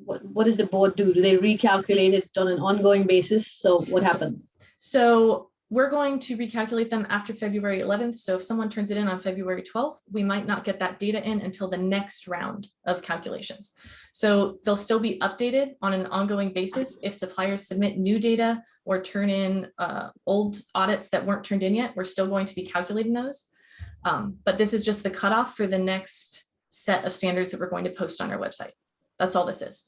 what does the board do? Do they recalculate it on an ongoing basis? So what happens? So we're going to recalculate them after February 11th. So if someone turns it in on February 12th, we might not get that data in until the next round of calculations. So they'll still be updated on an ongoing basis. If suppliers submit new data or turn in old audits that weren't turned in yet, we're still going to be calculating those. But this is just the cutoff for the next set of standards that we're going to post on our website. That's all this is.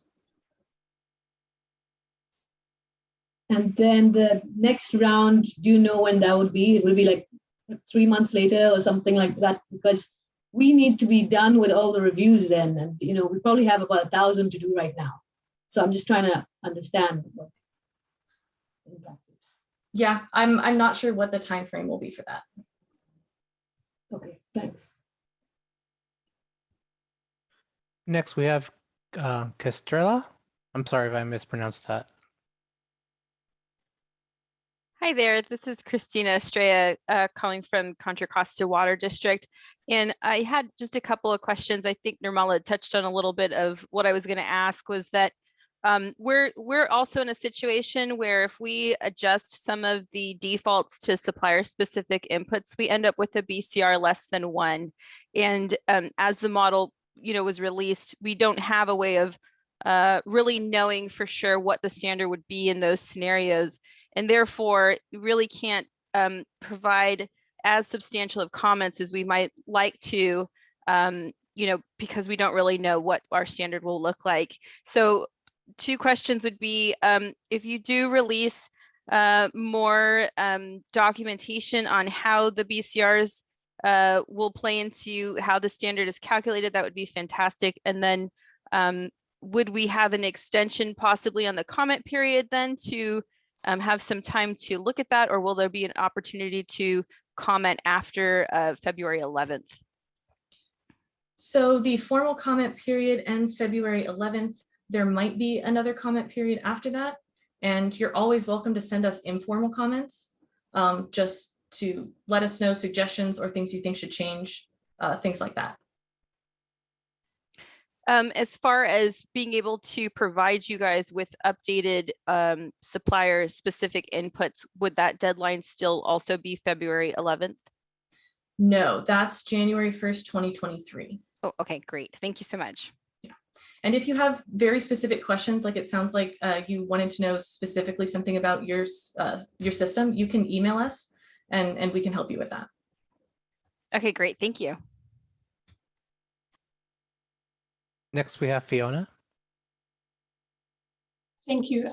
And then the next round, do you know when that would be? It will be like 3 months later or something like that, because we need to be done with all the reviews then. And, we probably have about 1,000 to do right now. So I'm just trying to understand what in practice. Yeah, I'm not sure what the time frame will be for that. Okay, thanks. Next, we have Castrella. I'm sorry if I mispronounced that. Hi there, this is Christina Estrella calling from Contra Costa Water District. And I had just a couple of questions. I think Nirmala touched on a little bit of what I was going to ask, was that we're also in a situation where if we adjust some of the defaults to supplier specific inputs, we end up with a BCR less than 1. And as the model was released, we don't have a way of really knowing for sure what the standard would be in those scenarios. And therefore, really can't provide as substantial of comments as we might like to, because we don't really know what our standard will look like. So 2 questions would be, if you do release more documentation on how the BCRs will play into how the standard is calculated, that would be fantastic. And then would we have an extension possibly on the comment period then to have some time to look at that, or will there be an opportunity to comment after February 11th? So the formal comment period ends February 11th. There might be another comment period after that. And you're always welcome to send us informal comments just to let us know suggestions or things you think should change, things like that. As far as being able to provide you guys with updated supplier specific inputs, would that deadline still also be February 11th? No, that's January 1st, 2023. Oh, okay, great. Thank you so much. Yeah. And if you have very specific questions, like it sounds like you wanted to know specifically something about your system, you can email us and we can help you with that. Okay, great. Thank you. Next, we have Fiona. Thank you.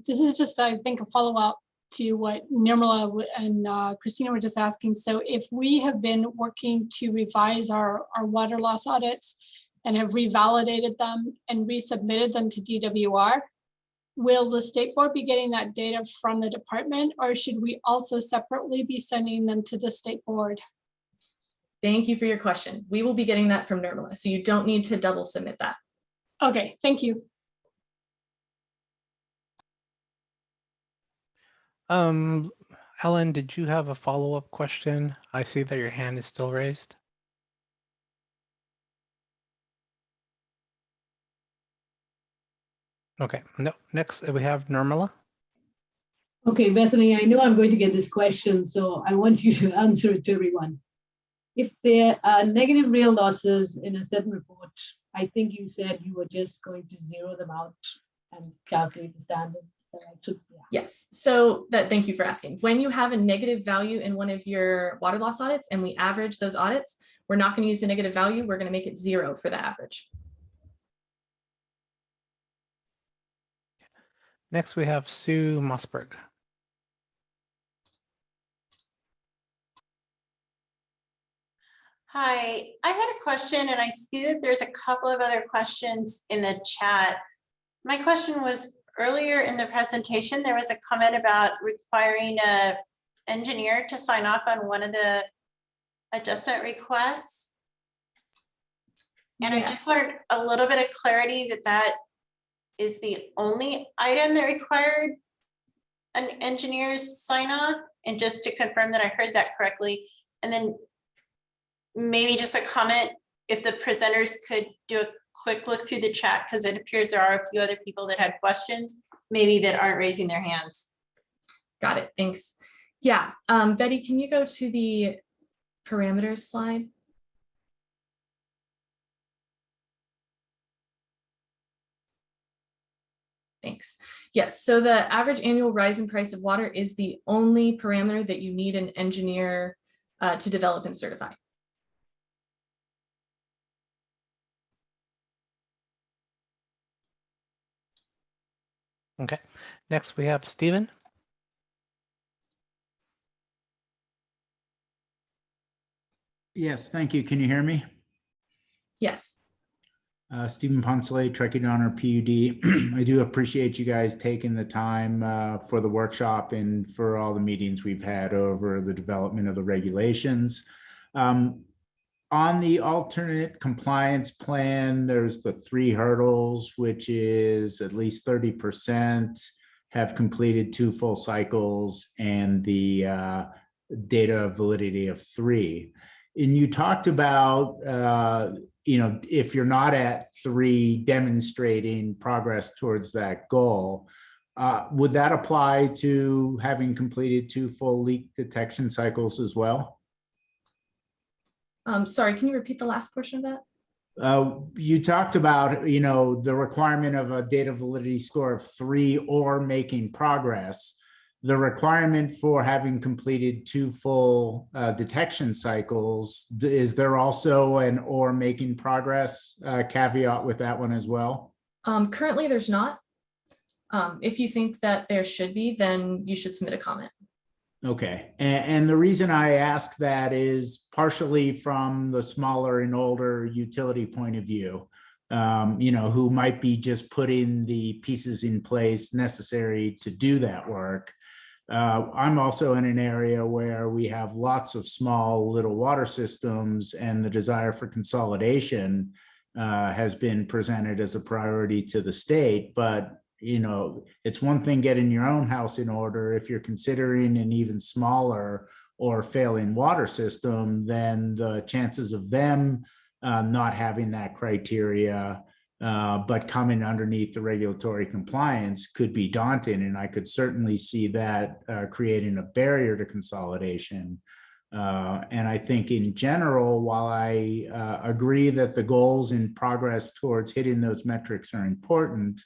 This is just, I think, a follow-up to what Nirmala and Christina were just asking. So if we have been working to revise our water loss audits and have revalidated them and resubmitted them to DWR, will the state board be getting that data from the department, or should we also separately be sending them to the state board? Thank you for your question. We will be getting that from Nirmala, so you don't need to double submit that. Okay, thank you. Ellen, did you have a follow-up question? I see that your hand is still raised. Okay, no, next we have Nirmala. Okay, Bethany, I know I'm going to get this question, so I want you to answer it to everyone. If there are negative real losses in a certain report, I think you said you were just going to zero them out and calculate the standard. So yeah. Yes, so thank you for asking. When you have a negative value in one of your water loss audits and we average those audits, We're not going to use a negative value. We're going to make it 0 for the average. Next, we have Sue Mossberg. Hi, I had a question and I see that there's a couple of other questions in the chat. My question was earlier in the presentation, there was a comment about requiring an engineer to sign off on one of the adjustment requests. And I just wanted a little bit of clarity that that is the only item that required an engineer's sign off, and just to confirm that I heard that correctly. And then maybe just a comment if the presenters could do a quick look through the chat, because it appears there are a few other people that had questions, maybe that aren't raising their hands. Got it. Thanks. Yeah. Betty, can you go to the parameters slide? Thanks. Yes, so the average annual rise in price of water is the only parameter that you need an engineer to develop and certify. Okay, next we have Stephen. Yes, thank you. Can you hear me? Yes. Stephen Poncelet, Truckee Donner PUD. I do appreciate you guys taking the time for the workshop and for all the meetings we've had over the development of the regulations. On the alternate compliance plan, there's the 3 hurdles, which is at least 30% have completed 2 full cycles and the data validity of 3. And you talked about, if you're not at 3 demonstrating progress towards that goal, would that apply to having completed 2 full leak detection cycles as well? Sorry, can you repeat the last portion of that? You talked about, the requirement of a data validity score of 3 or making progress. The requirement for having completed 2 full detection cycles, is there also an or making progress caveat with that one as well? Currently, there's not. If you think that there should be, then you should submit a comment. Okay, and the reason I ask that is partially from the smaller and older utility point of view, who might be just putting the pieces in place necessary to do that work. I'm also in an area where we have lots of small little water systems, and the desire for consolidation has been presented as a priority to the state. But, it's one thing getting your own house in order. If you're considering an even smaller or failing water system, then the chances of them not having that criteria but coming underneath the regulatory compliance could be daunting. And I could certainly see that creating a barrier to consolidation. And I think in general, while I agree that the goals and progress towards hitting those metrics are important,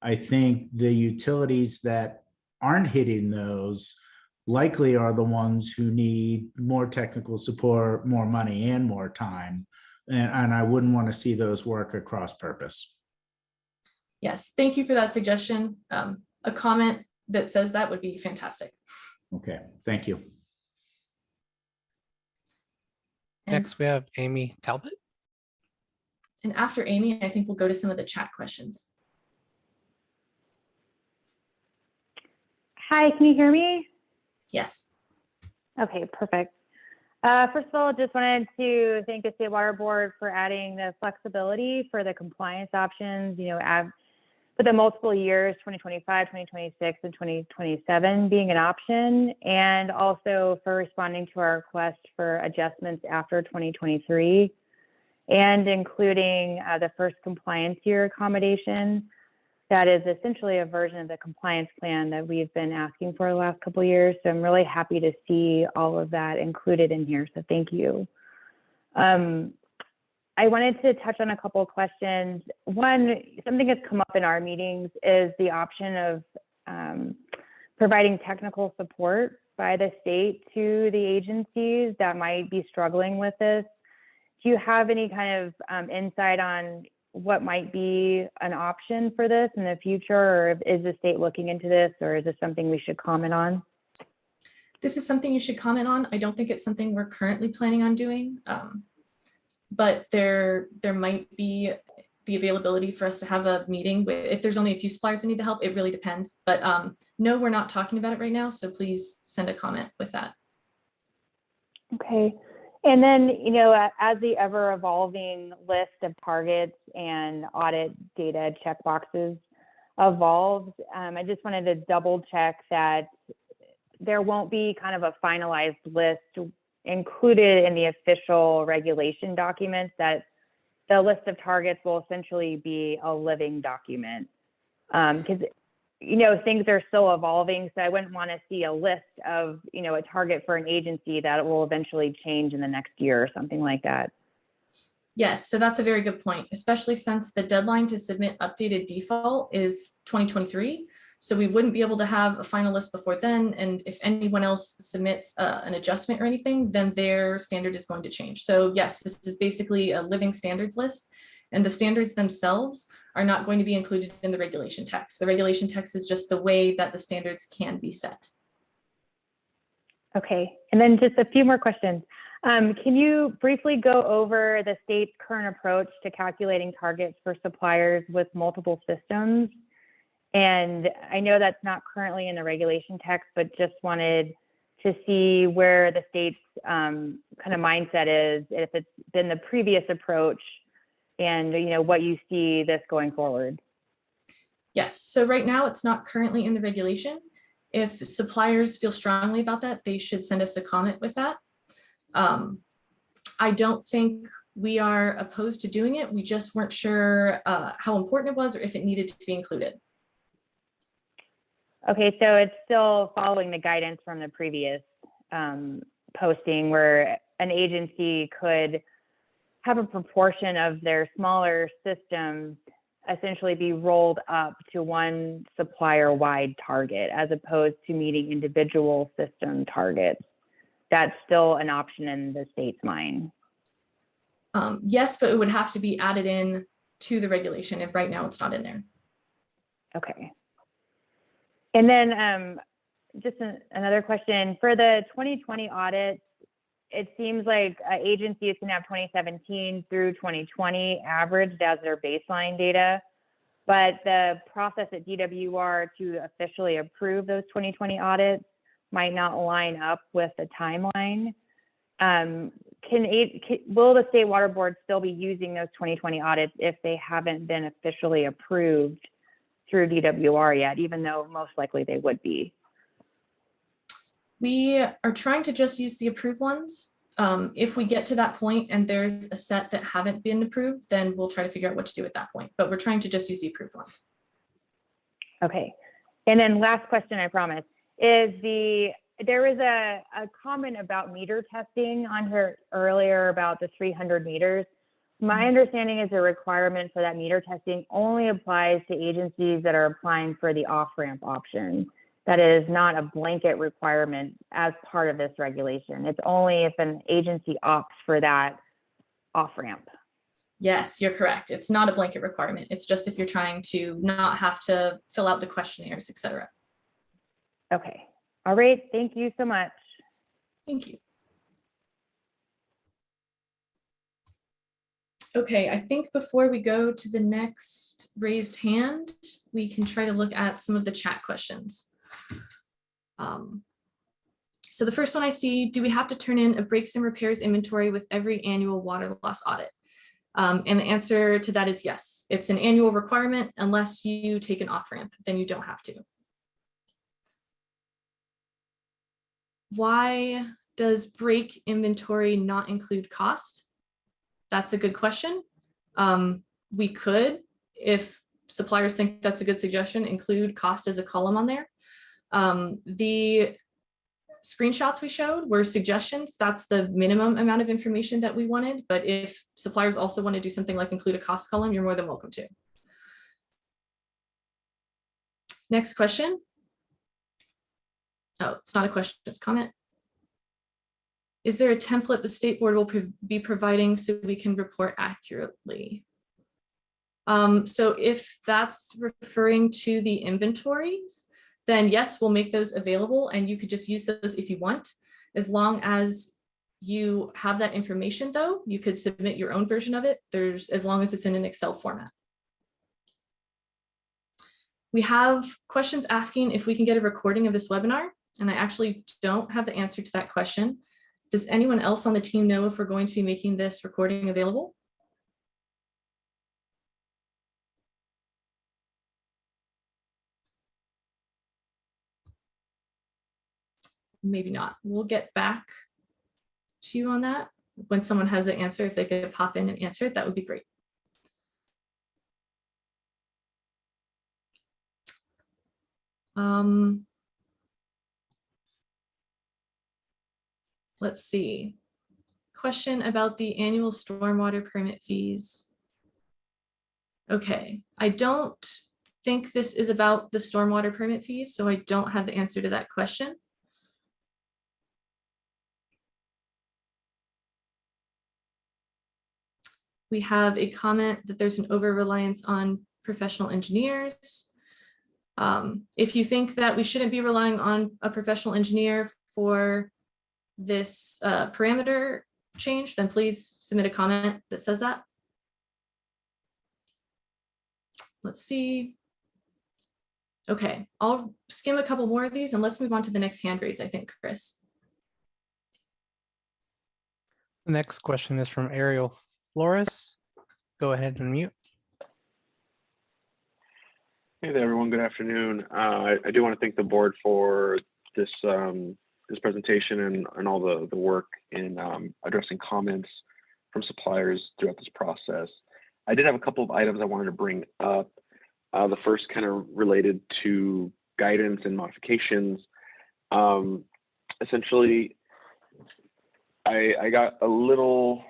I think the utilities that aren't hitting those likely are the ones who need more technical support, more money, and more time. And I wouldn't want to see those work at cross purpose. Yes, thank you for that suggestion. A comment that says that would be fantastic. Okay, thank you. Next, we have Amy Talbot. And after Amy, I think we'll go to some of the chat questions. Hi, can you hear me? Yes. Okay, perfect. First of all, just wanted to thank the State Water Board for adding the flexibility for the compliance options, for the multiple years, 2025, 2026, and 2027 being an option, and also for responding to our request for adjustments after 2023, and including the first compliance year accommodation. That is essentially a version of the compliance plan that we've been asking for the last couple of years. So I'm really happy to see all of that included in here. So thank you. I wanted to touch on a couple of questions. One, something that's come up in our meetings is the option of providing technical support by the state to the agencies that might be struggling with this. do you have any kind of insight on what might be an option for this in the future, or is the state looking into this, or is this something we should comment on? This is something you should comment on. I don't think it's something we're currently planning on doing, but there might be the availability for us to have a meeting with, if there's only a few suppliers that need the help, it really depends. But no, we're not talking about it right now. So please send a comment with that. Okay. And then, you know, as the ever evolving list of targets and audit data checkboxes evolves, I just wanted to double check that there won't be kind of a finalized list included in the official regulation documents, that the list of targets will essentially be a living document. Because, you know, things are still evolving, so I wouldn't want to see a list of, you know, a target for an agency that will eventually change in the next year or something like that. Yes, so that's a very good point, especially since the deadline to submit updated default is 2023. So we wouldn't be able to have a final list before then. And if anyone else submits an adjustment or anything, then their standard is going to change. So yes, this is basically a living standards list, and the standards themselves are not going to be included in the regulation text. The regulation text is just the way that the standards can be set. Okay, and then just a few more questions. Can you briefly go over the state's current approach to calculating targets for suppliers with multiple systems? And I know that's not currently in the regulation text, but just wanted to see where the state's kind of mindset is, if it's been the previous approach, and you know what you see this going forward. Yes, so right now it's not currently in the regulation. If suppliers feel strongly about that, they should send us a comment with that. I don't think we are opposed to doing it. We just weren't sure how important it was or if it needed to be included. Okay, so it's still following the guidance from the previous posting, where an agency could have a proportion of their smaller systems essentially be rolled up to one supplier-wide target, as opposed to meeting individual system targets. That's still an option in the state's mind. Yes, but it would have to be added in to the regulation, and right now it's not in there. Okay. And then just another question. For the 2020 audits, it seems like agencies can have 2017 through 2020 averaged as their baseline data, but the process at DWR to officially approve those 2020 audits might not line up with the timeline. Will the State Water Board still be using those 2020 audits if they haven't been officially approved through DWR yet, even though most likely they would be? We are trying to just use the approved ones. If we get to that point and there's a set that haven't been approved, then we'll try to figure out what to do at that point. But we're trying to just use the approved ones. Okay. And then last question, I promise, is there was a comment about meter testing on her earlier about the 300 meters. My understanding is the requirement for that meter testing only applies to agencies that are applying for the off-ramp option. That is not a blanket requirement as part of this regulation. It's only if an agency opts for that off-ramp. Yes, you're correct. It's not a blanket requirement. It's just if you're trying to not have to fill out the questionnaires, et cetera. Okay. All right. Thank you so much. Thank you. Okay, I think before we go to the next raised hand, we can try to look at some of the chat questions. So the first one I see, do we have to turn in a breaks and repairs inventory with every annual water loss audit? And the answer to that is yes. It's an annual requirement unless you take an off-ramp, then you don't have to. Why does break inventory not include cost? That's a good question. We could, if suppliers think that's a good suggestion, include cost as a column on there. The screenshots we showed were suggestions. That's the minimum amount of information that we wanted. But if suppliers also want to do something like include a cost column, you're more than welcome to. Next question. Oh, it's not a question, it's a comment. Is there a template the state board will be providing so we can report accurately? So if that's referring to the inventories, then yes, we'll make those available and you could just use those if you want. As long as you have that information though, you could submit your own version of it. As long as it's in an Excel format. We have questions asking if we can get a recording of this webinar, and I actually don't have the answer to that question. Does anyone else on the team know if we're going to be making this recording available? Maybe not. We'll get back to you on that. When someone has the answer, if they could pop in and answer it, that would be great. Let's see. Question about the annual stormwater permit fees. Okay, I don't think this is about the stormwater permit fees, so I don't have the answer to that question. We have a comment that there's an over-reliance on professional engineers. If you think that we shouldn't be relying on a professional engineer for this parameter change, then please submit a comment that says that. Let's see. Okay, I'll skim a couple more of these and let's move on to the next hand raise, I think, Chris. The next question is from Ariel Flores. Go ahead and mute. Hey there, everyone. Good afternoon. I do want to thank the board for this this presentation and all the work in addressing comments from suppliers throughout this process. I did have a couple of items I wanted to bring up. The first kind of related to guidance and modifications. Essentially, I got a little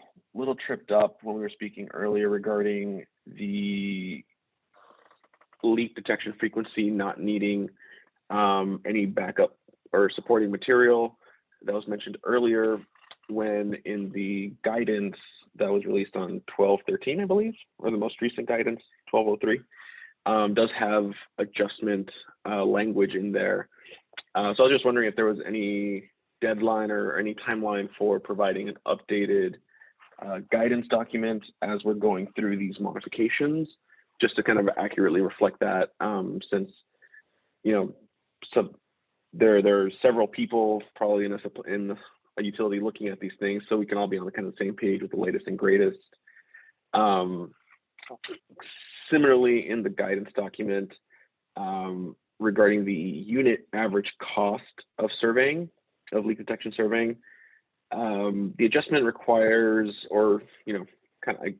tripped up when we were speaking earlier regarding the leak detection frequency not needing any backup or supporting material. That was mentioned earlier when in the guidance that was released on 12/13, I believe, or the most recent guidance, 12/03, does have adjustment language in there. So I was just wondering if there was any deadline or any timeline for providing an updated guidance document as we're going through these modifications, just to kind of accurately reflect that, since, you know, there are several people probably in a utility looking at these things, so we can all be on the kind of same page with the latest and greatest. Similarly, in the guidance document, regarding the unit average cost of surveying, of leak detection surveying, the adjustment requires, or, you know, kind of,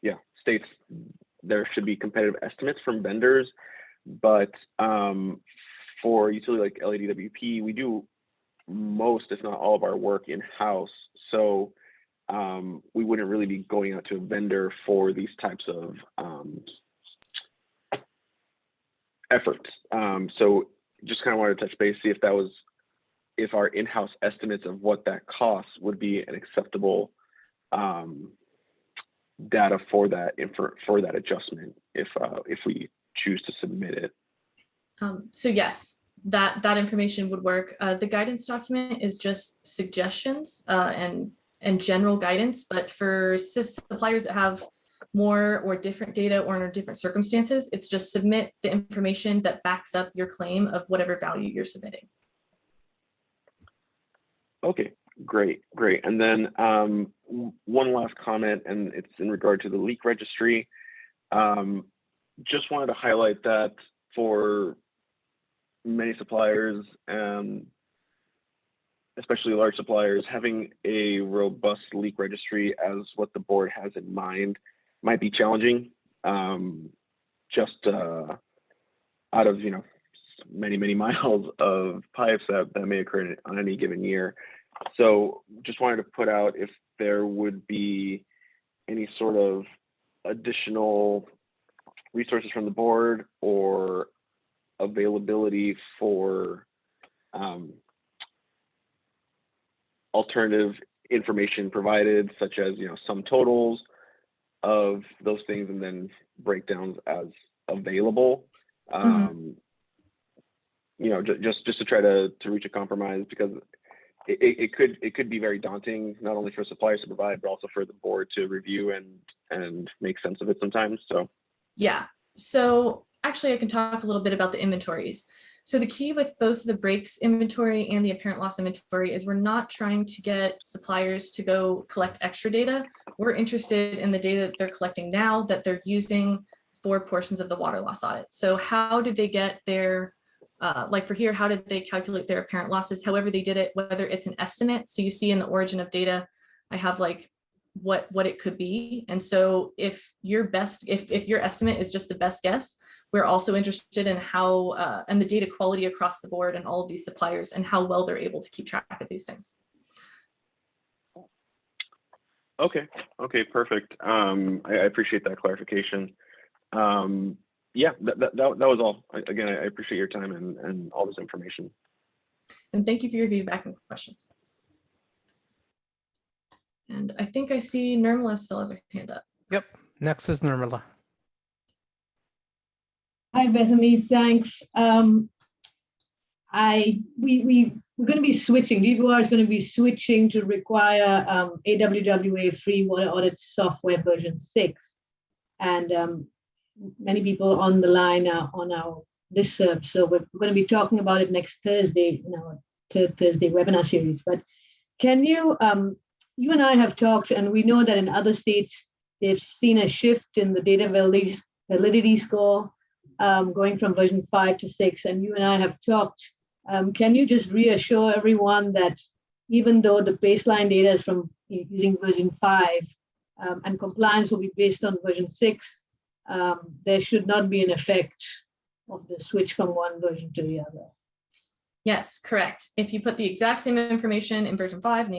yeah, states there should be competitive estimates from vendors, but for a utility like LADWP, we do most, if not all, of our work in-house. So we wouldn't really be going out to a vendor for these types of efforts. So just kind of wanted to touch base, see if that was, if our in-house estimates of what that costs would be an acceptable data for that adjustment, if we choose to submit it. So yes, that information would work. The guidance document is just suggestions and general guidance, but for suppliers that have more or different data or under different circumstances, it's just submit the information that backs up your claim of whatever value you're submitting. Okay, great. And then one last comment, and it's in regard to the leak registry. Just wanted to highlight that for many suppliers, especially large suppliers, having a robust leak registry as what the board has in mind might be challenging. Just out of, you know, many miles of pipes that may occur on any given year. So just wanted to put out if there would be any sort of additional resources from the board or availability for alternative information provided, such as, you know, sum totals of those things and then breakdowns as available. You know, just to try to reach a compromise, because it could be very daunting, not only for suppliers to provide, but also for the board to review and make sense of it sometimes. So yeah, so actually I can talk a little bit about the inventories. So the key with both the breaks inventory and the apparent loss inventory is we're not trying to get suppliers to go collect extra data. We're interested in the data that they're collecting now that they're using for portions of the water loss audit. So how did they get their, like for here, how did they calculate their apparent losses? However they did it, whether it's an estimate. So you see in the origin of data, I have like what it could be. And so if your estimate is just the best guess, we're also interested in how and the data quality across the board and all of these suppliers and how well they're able to keep track of these things. okay, perfect. I appreciate that clarification. Yeah, that was all. Again, I appreciate your time and all this information. And thank you for your feedback and questions. And I think I see Nirmala still has her hand up. Yep, next is Nirmala. Hi, Bethany, thanks. We're going to be switching. DVR is going to be switching to require AWWA free water audit software version 6. And many people on the line are on our listserv. So we're going to be talking about it next Thursday in our third Thursday webinar series. But can you, you and I have talked, and we know that in other states, they've seen a shift in the data validity score going from version 5 to 6, and you and I have talked. Can you just reassure everyone that even though the baseline data is from using version 5 and compliance will be based on version 6, there should not be an effect of the switch from one version to the other? Yes, correct. If you put the exact same information in version 5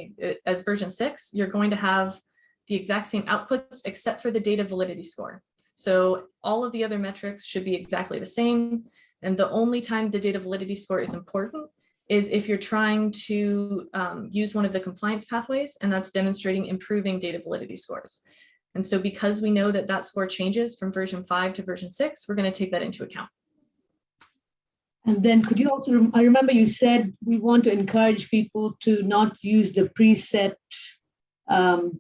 as version 6, you're going to have the exact same outputs except for the data validity score. So all of the other metrics should be exactly the same. And the only time the data validity score is important is if you're trying to use one of the compliance pathways, and that's demonstrating improving data validity scores. And so because we know that that score changes from version 5 to version 6, we're going to take that into account. And then could you also, I remember you said we want to encourage people to not use the preset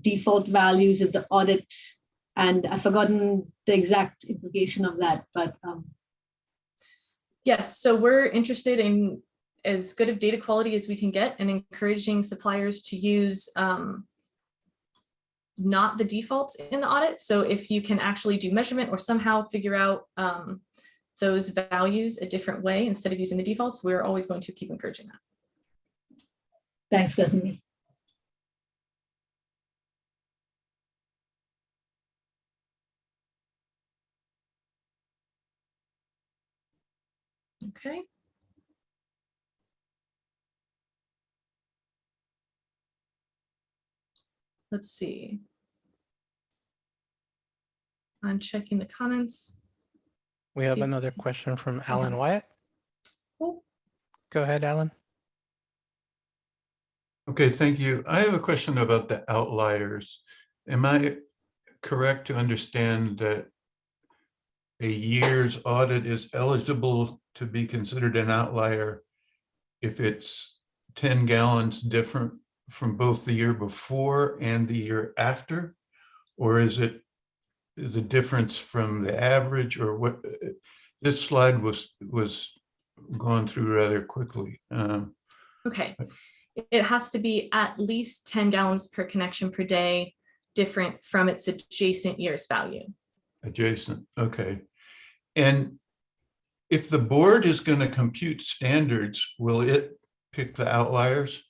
default values of the audit. And I've forgotten the exact implication of that, but. Yes, so we're interested in as good of data quality as we can get and encouraging suppliers to use not the defaults in the audit. So if you can actually do measurement or somehow figure out those values a different way instead of using the defaults, we're always going to keep encouraging that. Thanks, Bethany. Okay. Let's see. I'm checking the comments. We have another question from Alan Wyatt. Cool. Go ahead, Alan. Okay, thank you. I have a question about the outliers. Am I correct to understand that a year's audit is eligible to be considered an outlier if it's 10 gallons different from both the year before and the year after? Or is it the difference from the average, or what? This slide was gone through rather quickly. Okay, it has to be at least 10 gallons per connection per day, different from its adjacent year's value. Adjacent, okay. And if the board is going to compute standards, will it pick the outliers?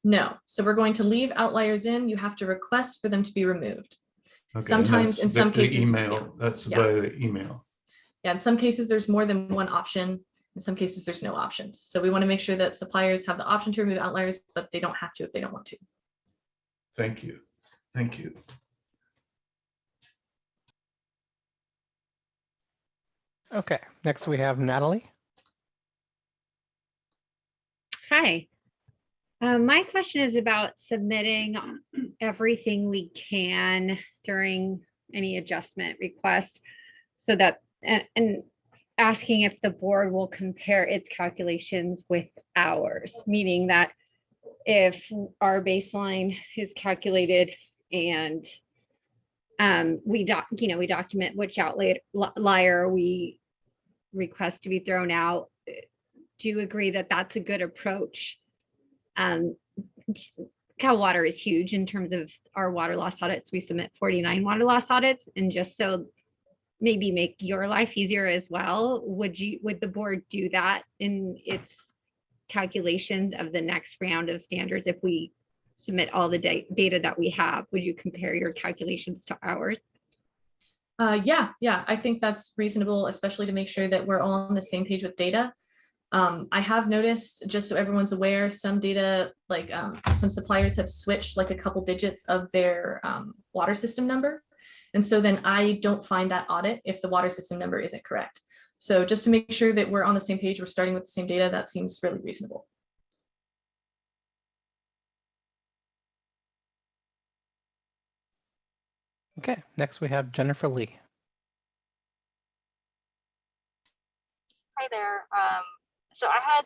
No, so we're going to leave outliers in. You have to request for them to be removed. Okay, sometimes in some cases, email, yeah. That's by the email. Yeah, in some cases, there's more than one option. In some cases, there's no options. So we want to make sure that suppliers have the option to remove outliers, but they don't have to if they don't want to. Thank you. Thank you. Okay, next we have Natalie. Hi. My question is about submitting everything we can during any adjustment request so that, and asking if the board will compare its calculations with ours, meaning that if our baseline is calculated and we document which outlier we request to be thrown out. Do you agree that that's a good approach? Cal Water is huge in terms of our water loss audits. We submit 49 water loss audits, and just so maybe make your life easier as well, would the board do that in its calculations of the next round of standards? If we submit all the data that we have, would you compare your calculations to ours? Yeah, I think that's reasonable, especially to make sure that we're all on the same page with data. I have noticed, just so everyone's aware, some data, like some suppliers have switched like a couple digits of their water system number. And so then I don't find that audit if the water system number isn't correct. So just to make sure that we're on the same page, we're starting with the same data, that seems really reasonable. Okay, next we have Jennifer Lee. Hi there. So I had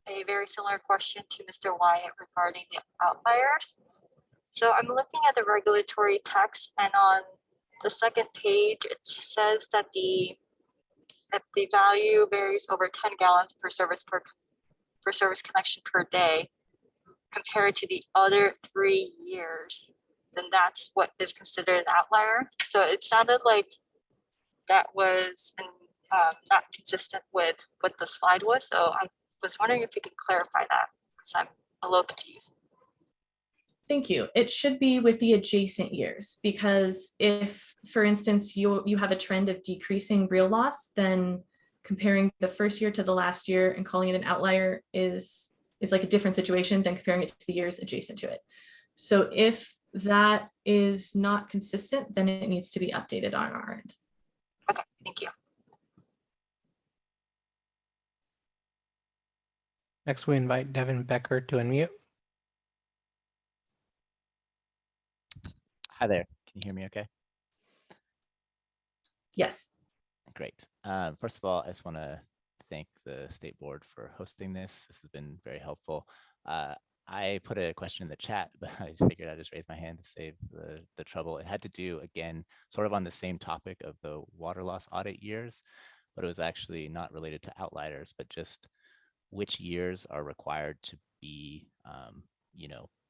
a very similar question to Mr. Wyatt regarding the outliers. So I'm looking at the regulatory text, and on the second page, it says that if the value varies over 10 gallons per service connection per day compared to the other 3 years, then that's what is considered an outlier. So it sounded like that was not consistent with what the slide was. So I was wondering if you could clarify that, because I'm a little confused. Thank you. It should be with the adjacent years, because if, for instance, you have a trend of decreasing real loss, then comparing the first year to the last year and calling it an outlier is like a different situation than comparing it to the years adjacent to it. So if that is not consistent, then it needs to be updated on our end. Okay, thank you. Next, we invite Devin Becker to unmute. Hi there. Can you hear me okay? Yes. Great. First of all, I just want to thank the State Board for hosting this. This has been very helpful. I put a question in the chat, but I figured I'd just raise my hand to save the trouble. It had to do, again, sort of on the same topic of the water loss audit years, but it was actually not related to outliers, but just which years are required to be,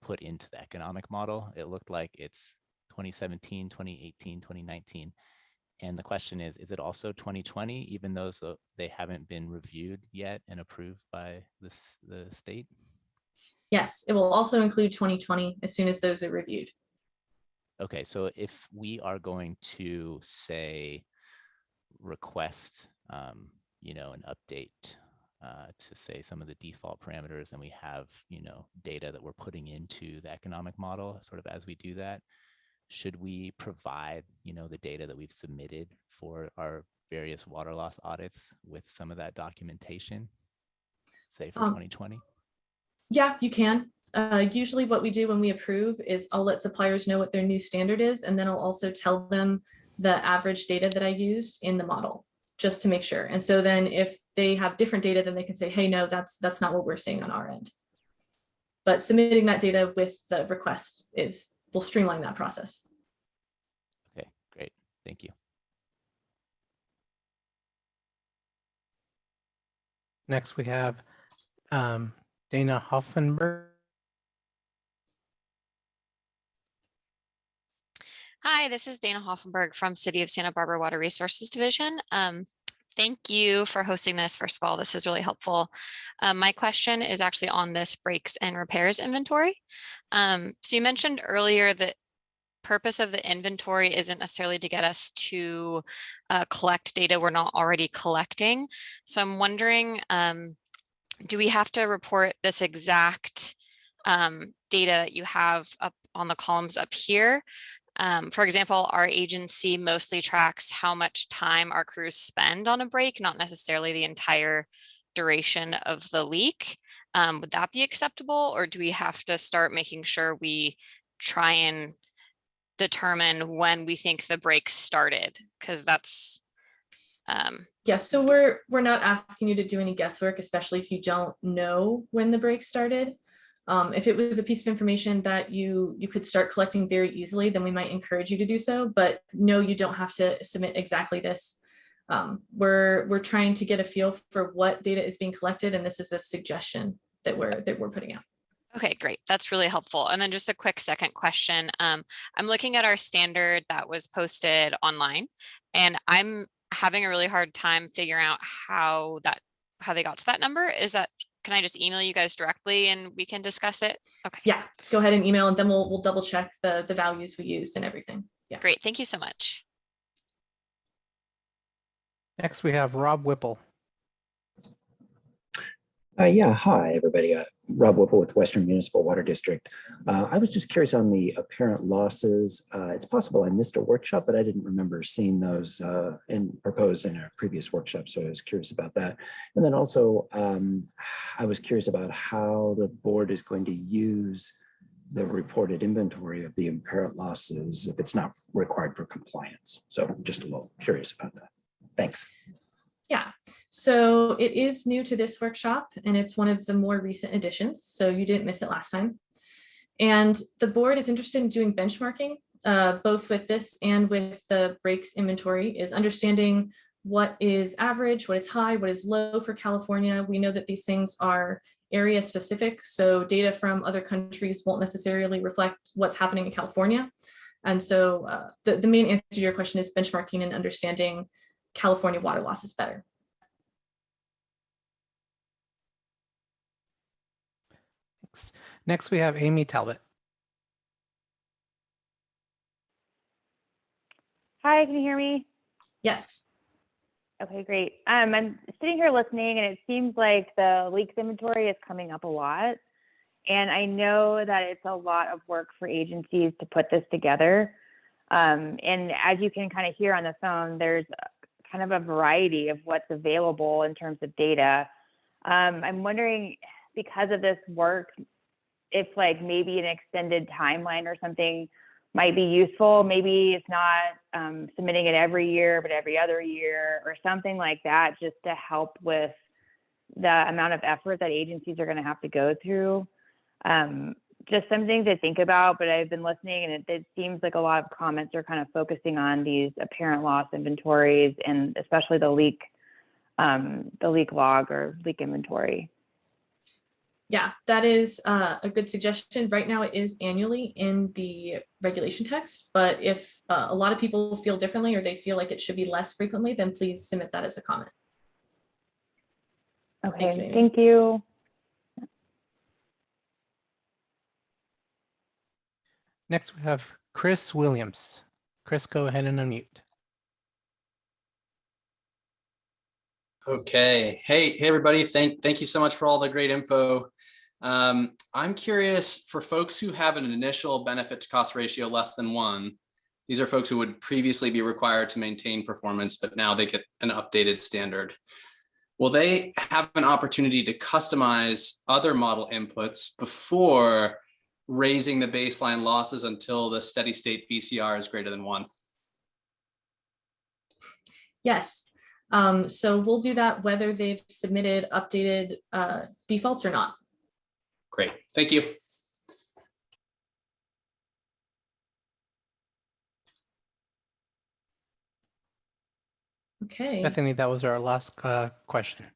put into the economic model. It looked like it's 2017, 2018, 2019. And the question is it also 2020, even though they haven't been reviewed yet and approved by the state? Yes, it will also include 2020 as soon as those are reviewed. Okay, so if we are going to say request, an update to say some of the default parameters, and we have, data that we're putting into the economic model, sort of as we do that, should we provide, the data that we've submitted for our various water loss audits with some of that documentation, say for 2020? Yeah, you can. Usually what we do when we approve is I'll let suppliers know what their new standard is, and then I'll also tell them the average data that I used in the model, just to make sure. And so then if they have different data, then they can say, hey, no, that's not what we're seeing on our end. But submitting that data with the request will streamline that process. Okay, great. Thank you. Next, we have Dana Hoffenberg. Hi, this is Dana Hoffenberg from City of Santa Barbara Water Resources Division. Thank you for hosting this. First of all, this is really helpful. My question is actually on this breaks and repairs inventory. So you mentioned earlier that purpose of the inventory isn't necessarily to get us to collect data we're not already collecting. So I'm wondering, do we have to report this exact data that you have up on the columns up here? For example, our agency mostly tracks how much time our crews spend on a break, not necessarily the entire duration of the leak. Would that be acceptable, or do we have to start making sure we try and determine when we think the break started? Because that's yeah, so we're not asking you to do any guesswork, especially if you don't know when the break started. If it was a piece of information that you could start collecting very easily, then we might encourage you to do so. But no, you don't have to submit exactly this. We're trying to get a feel for what data is being collected, and this is a suggestion that we're putting out. Okay, great. That's really helpful. And then just a quick second question. I'm looking at our standard that was posted online, and I'm having a really hard time figuring out how they got to that number. Can I just email you guys directly and we can discuss it? Okay. Yeah, go ahead and email, and then we'll double check the values we used and everything. Yeah. Great. Thank you so much. Next, we have Rob Whipple. Yeah, hi, everybody. Rob Whipple with Western Municipal Water District. I was just curious on the apparent losses. It's possible I missed a workshop, but I didn't remember seeing those proposed in a previous workshop, so I was curious about that. And then also, I was curious about how the board is going to use the reported inventory of the apparent losses if it's not required for compliance. So just a little curious about that. Thanks. Yeah, so it is new to this workshop, and it's one of the more recent additions, so you didn't miss it last time. And the board is interested in doing benchmarking, both with this and with the breaks inventory, is understanding what is average, what is high, what is low for California. We know that these things are area specific, so data from other countries won't necessarily reflect what's happening in California. And so the main answer to your question is benchmarking and understanding California water losses better. Thanks. Next, we have Amy Talbot. Hi, can you hear me? Yes. Okay, great. I'm sitting here listening, and it seems like the leaks inventory is coming up a lot. And I know that it's a lot of work for agencies to put this together. And as you can kind of hear on the phone, there's kind of a variety of what's available in terms of data. I'm wondering, because of this work, if like maybe an extended timeline or something might be useful. Maybe it's not submitting it every year, but every other year or something like that, just to help with the amount of effort that agencies are going to have to go through. Just something to think about, but I've been listening, and it seems like a lot of comments are kind of focusing on these apparent loss inventories, and especially the leak log or leak inventory. Yeah, that is a good suggestion. Right now it is annually in the regulation text, but if a lot of people feel differently or they feel like it should be less frequently, then please submit that as a comment. Okay, thank you. Next, we have Chris Williams. Chris, go ahead and unmute. Okay. Hey, everybody. Thank you so much for all the great info. I'm curious, for folks who have an initial benefit to cost ratio less than 1, these are folks who would previously be required to maintain performance, but now they get an updated standard. Will they have an opportunity to customize other model inputs before raising the baseline losses until the steady state BCR is greater than 1? Yes. So we'll do that whether they've submitted updated defaults or not. Great. Thank you. Okay. Bethany, that was our last question.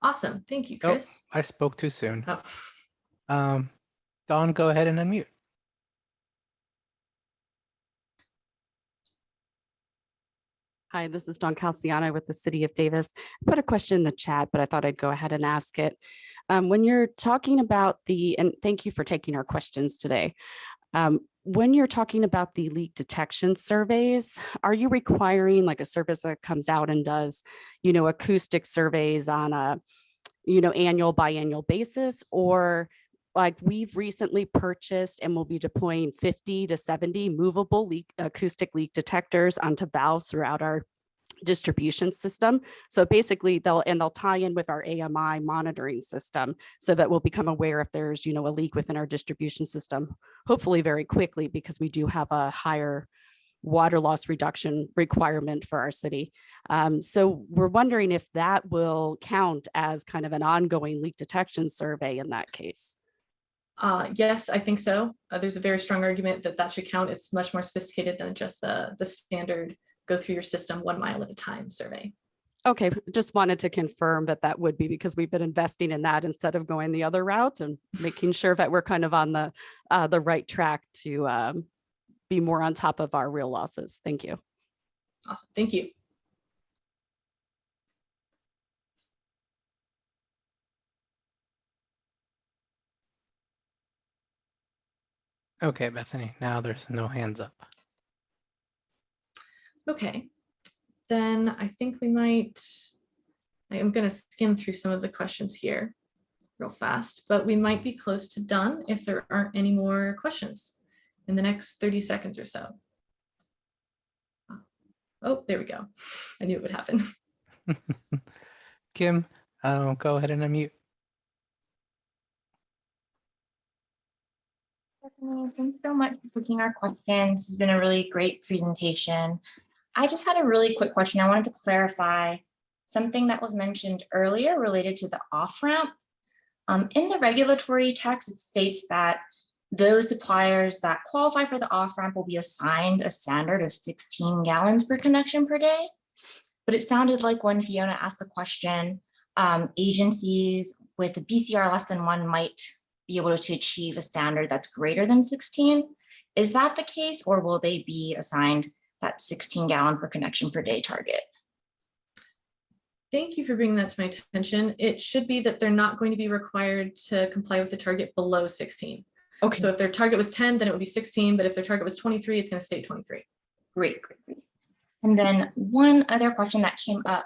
Awesome. Thank you, Chris. Oh, I spoke too soon. Oh. Dawn, go ahead and unmute. Hi, this is Dawn Calciano with the City of Davis. I put a question in the chat, but I thought I'd go ahead and ask it. When you're talking about and thank you for taking our questions today. When you're talking about the leak detection surveys, are you requiring like a service that comes out and does, acoustic surveys on a, annual biannual basis? Or like we've recently purchased and will be deploying 50 to 70 movable acoustic leak detectors onto valves throughout our distribution system. So basically they'll tie in with our AMI monitoring system so that we'll become aware if there's, a leak within our distribution system, hopefully very quickly, because we do have a higher water loss reduction requirement for our city. So we're wondering if that will count as kind of an ongoing leak detection survey in that case. Yes, I think so. There's a very strong argument that that should count. It's much more sophisticated than just the standard go through your system 1 mile at a time survey. Okay, just wanted to confirm that would be, because we've been investing in that instead of going the other route and making sure that we're kind of on the right track to be more on top of our real losses. Thank you. Awesome, thank you. Okay, Bethany, now there's no hands up. Okay, then I think I am going to skim through some of the questions here real fast, but we might be close to done if there aren't any more questions in the next 30 seconds or so. Oh, there we go. I knew it would happen. Kim, go ahead and unmute. Thanks so much for taking our questions. This has been a really great presentation. I just had a really quick question. I wanted to clarify something that was mentioned earlier related to the off-ramp. In the regulatory text, it states that those suppliers that qualify for the off-ramp will be assigned a standard of 16 gallons per connection per day. But it sounded like when Fiona asked the question, agencies with a BCR less than 1 might be able to achieve a standard that's greater than 16. Is that the case, or will they be assigned that 16 gallon per connection per day target? Thank you for bringing that to my attention. It should be that they're not going to be required to comply with the target below 16. Okay. So if their target was 10, then it would be 16, but if their target was 23, it's going to stay 23. Great. And then one other question that came up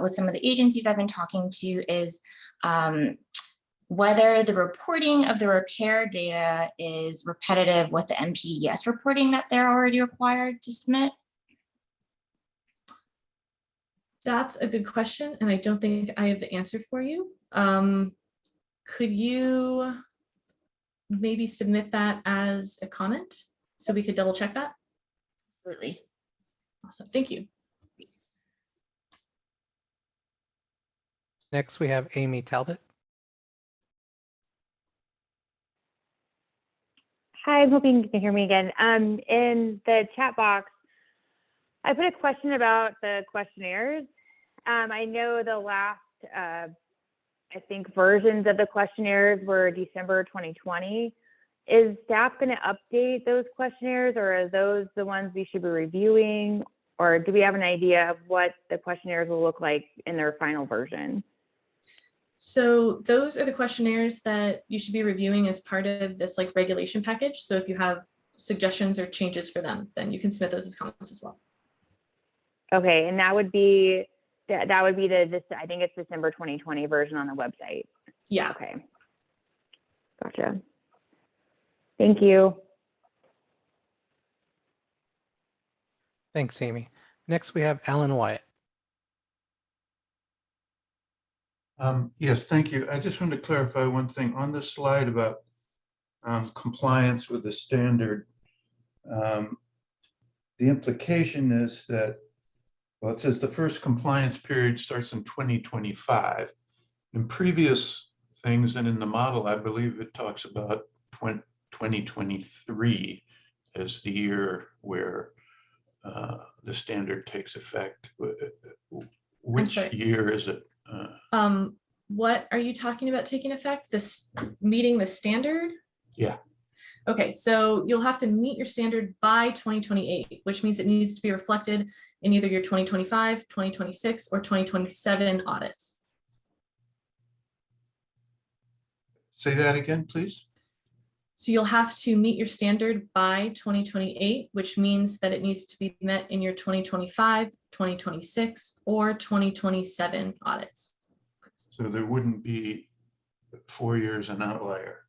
with some of the agencies I've been talking to is whether the reporting of the repair data is repetitive with the MPES reporting that they're already required to submit. That's a good question, and I don't think I have the answer for you. Could you maybe submit that as a comment so we could double check that? Absolutely. Awesome, thank you. Next, we have Amy Talbot. Hi, I'm hoping you can hear me again. In the chat box, I put a question about the questionnaires. I know the last, I think, versions of the questionnaires were December 2020. Is staff going to update those questionnaires, or are those the ones we should be reviewing? Or do we have an idea of what the questionnaires will look like in their final version? So those are the questionnaires that you should be reviewing as part of this regulation package. So if you have suggestions or changes for them, then you can submit those as comments as well. Okay, and that would be the I think it's December 2020 version on the website. Yeah. Okay. Gotcha. Thank you. Thanks, Amy. Next, we have Alan Wyatt. Yes, thank you. I just wanted to clarify one thing on the slide about compliance with the standard. The implication is that, well, it says the first compliance period starts in 2025. In previous things and in the model, I believe it talks about 2023 as the year where the standard takes effect. Which year is it? What are you talking about taking effect? This meeting the standard? Yeah. Okay, so you'll have to meet your standard by 2028, which means it needs to be reflected in either your 2025, 2026, or 2027 audits. Say that again, please. So you'll have to meet your standard by 2028, which means that it needs to be met in your 2025, 2026, or 2027 audits. So there wouldn't be 4 years an outlier.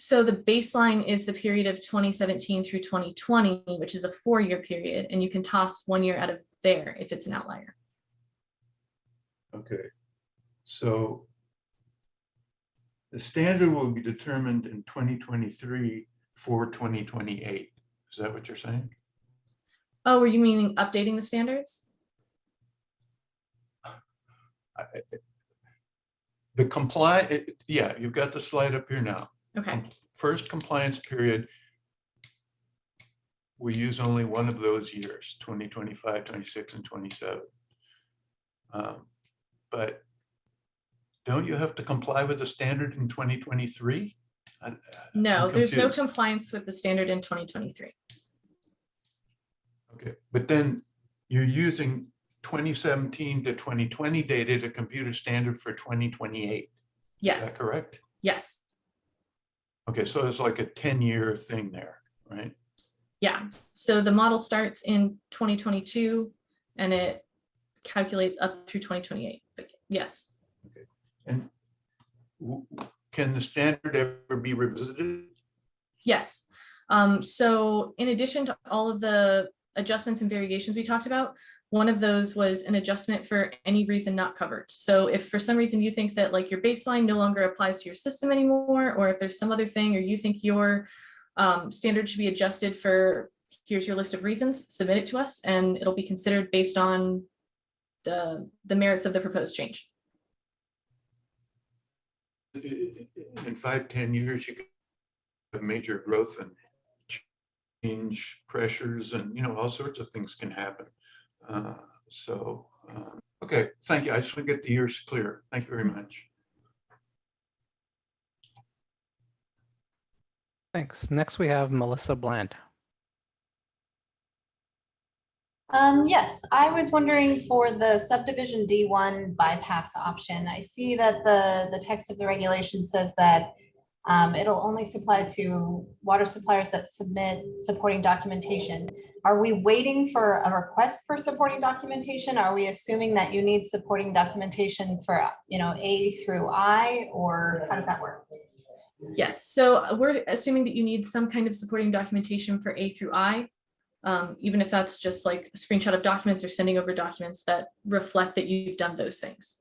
So the baseline is the period of 2017 through 2020, which is a 4-year period, and you can toss 1 year out of there if it's an outlier. Okay, so the standard will be determined in 2023 for 2028. Is that what you're saying? Oh, were you meaning updating the standards? The comply, yeah, you've got the slide up here now. Okay. First compliance period, we use only one of those years, 2025, 26, and 27. But don't you have to comply with the standard in 2023? No, I'm there's no confused. compliance with the standard in 2023. Okay, but then you're using 2017 to 2020 data to compute a standard for 2028. Yes. Is that correct? Yes. Okay, so it's like a 10-year thing there, right? Yeah. So the model starts in 2022 and it calculates up through 2028. But yes. Okay. And can the standard ever be revisited? Yes. So in addition to all of the adjustments and variations we talked about, one of those was an adjustment for any reason not covered. So if for some reason you think that like your baseline no longer applies to your system anymore, or if there's some other thing, or you think your standard should be adjusted for, here's your list of reasons, submit it to us, and it'll be considered based on the merits of the proposed change. In 5-10 years, you could have major growth and change pressures, and all sorts of things can happen. Okay, thank you. I just want to get the years clear. Thank you very much. Thanks. Next, we have Melissa Bland. Yes, I was wondering for the subdivision D1 bypass option, I see that the text of the regulation says that it'll only supply to water suppliers that submit supporting documentation. Are we waiting for a request for supporting documentation? Are we assuming that you need supporting documentation for, A through I, or how does that work? Yes, so we're assuming that you need some kind of supporting documentation for A through I, even if that's just like a screenshot of documents or sending over documents that reflect that you've done those things.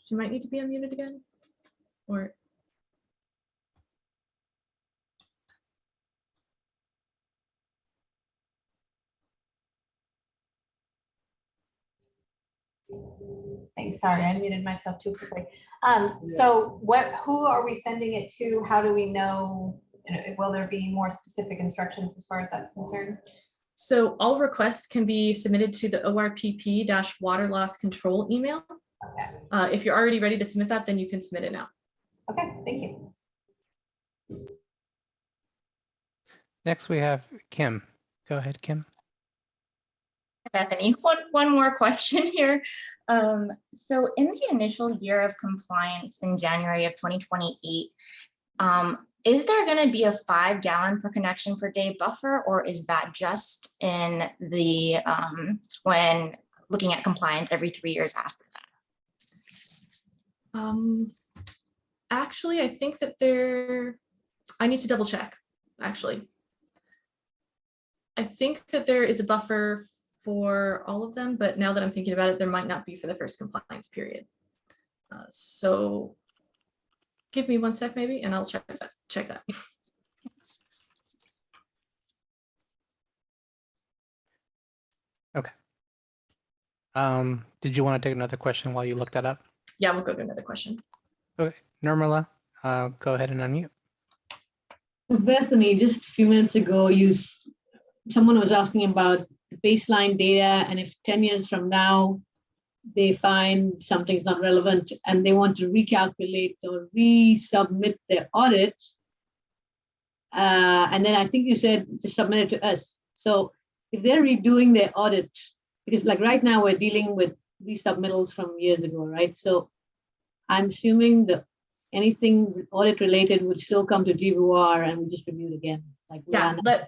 She might need to be unmuted again, or. Thanks, sorry, I muted myself too quickly. So who are we sending it to? How do we know, will there be more specific instructions as far as that's concerned? So all requests can be submitted to the ORPP-water loss control email. Okay. If you're already ready to submit that, then you can submit it now. Okay, thank you. Next, we have Kim. Go ahead, Kim. Bethany, one more question here. So in the initial year of compliance in January of 2028, is there going to be a 5 gallon per connection per day buffer, or is that just in the when looking at compliance every 3 years after that? Actually, I think that I need to double check, actually. I think that there is a buffer for all of them, but now that I'm thinking about it, there might not be for the first compliance period. So give me 1 sec maybe, and I'll check that. Okay. Did you want to take another question while you look that up? Yeah, we'll go to another question. Okay, Nirmala, go ahead and unmute. Bethany, just a few minutes ago, someone was asking about the baseline data, and if 10 years from now they find something's not relevant and they want to recalculate or resubmit their audit, and then I think you said to submit it to us. So if they're redoing their audit, because like right now we're dealing with resubmittals from years ago, right? So I'm assuming that anything audit related would still come to GVR and we just review it again. Like Yeah, run?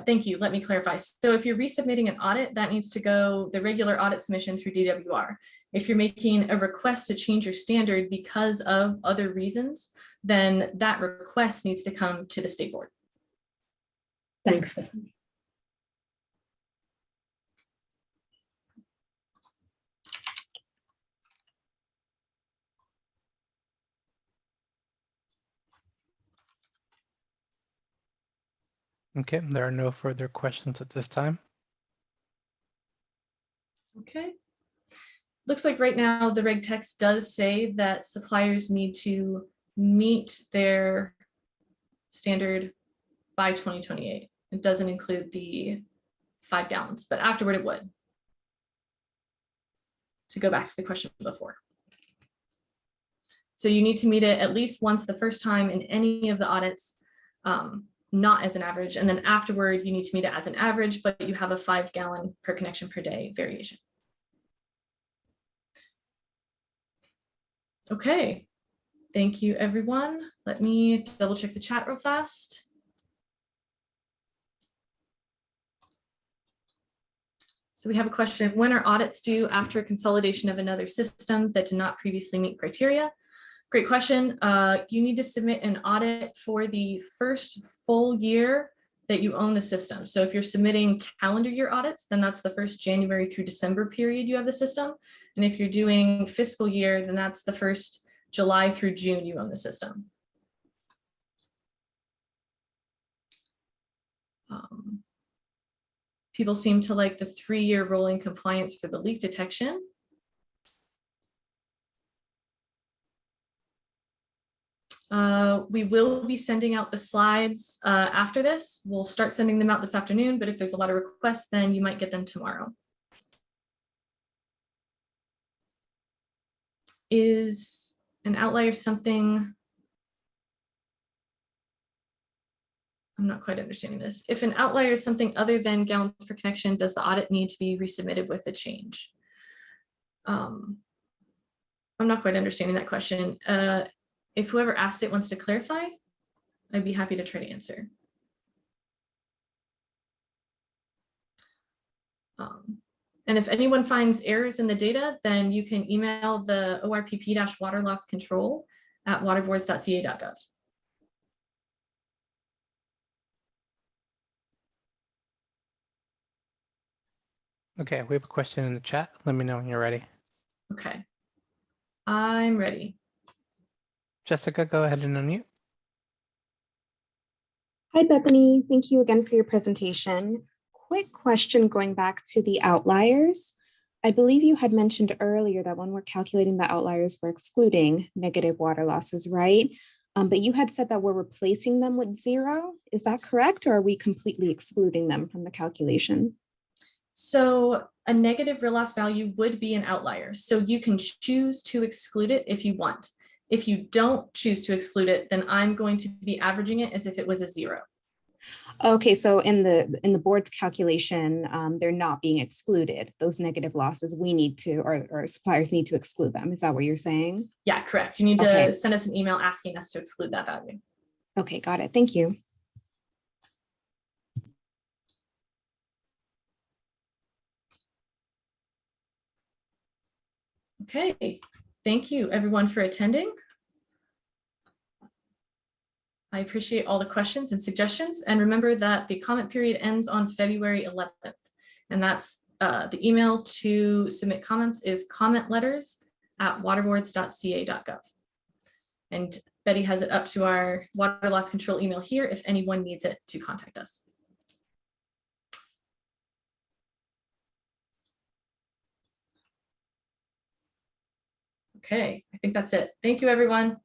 thank you. Let me clarify. So if you're resubmitting an audit, that needs to go the regular audit submission through DWR. If you're making a request to change your standard because of other reasons, then that request needs to come to the state board. Thanks. Okay, there are no further questions at this time. Okay. Looks like right now the reg text does say that suppliers need to meet their standard by 2028. It doesn't include the 5 gallons, but afterward it would. To go back to the question before. So you need to meet it at least once the first time in any of the audits, not as an average. And then afterward, you need to meet it as an average, but you have a 5 gallon per connection per day variation. Okay, thank you, everyone. Let me double check the chat real fast. So we have a question, when are audits due after a consolidation of another system that did not previously meet criteria? Great question. You need to submit an audit for the first full year that you own the system. So if you're submitting calendar year audits, then that's the first January through December period you have the system. And if you're doing fiscal year, then that's the first July through June you own the system. People seem to like the 3-year rolling compliance for the leak detection. We will be sending out the slides after this. We'll start sending them out this afternoon, but if there's a lot of requests, then you might get them tomorrow. Is an outlier something? I'm not quite understanding this. If an outlier is something other than gallons per connection, does the audit need to be resubmitted with the change? I'm not quite understanding that question. If whoever asked it wants to clarify, I'd be happy to try to answer. And if anyone finds errors in the data, then you can email the ORPP-water loss control at waterboards.ca.gov. Okay, we have a question in the chat. Let me know when you're ready. Okay, I'm ready. Jessica, go ahead and unmute. Hi, Bethany. Thank you again for your presentation. Quick question going back to the outliers. I believe you had mentioned earlier that when we're calculating the outliers, we're excluding negative water losses, right? But you had said that we're replacing them with 0. Is that correct? Or are we completely excluding them from the calculation? So a negative real loss value would be an outlier. So you can choose to exclude it if you want. If you don't choose to exclude it, then I'm going to be averaging it as if it was a 0. Okay, so in the board's calculation, they're not being excluded. Those negative losses, we need to, or suppliers need to exclude them. Is that what you're saying? Yeah, correct. You need to send us an email asking us to exclude that value. Okay, got it. Thank you. Okay, thank you everyone for attending. I appreciate all the questions and suggestions. And remember that the comment period ends on February 11th. And that's the email to submit comments is commentletters@waterboards.ca.gov. And Betty has it up to our water loss control email here if anyone needs it to contact us. Okay, I think that's it. Thank you, everyone.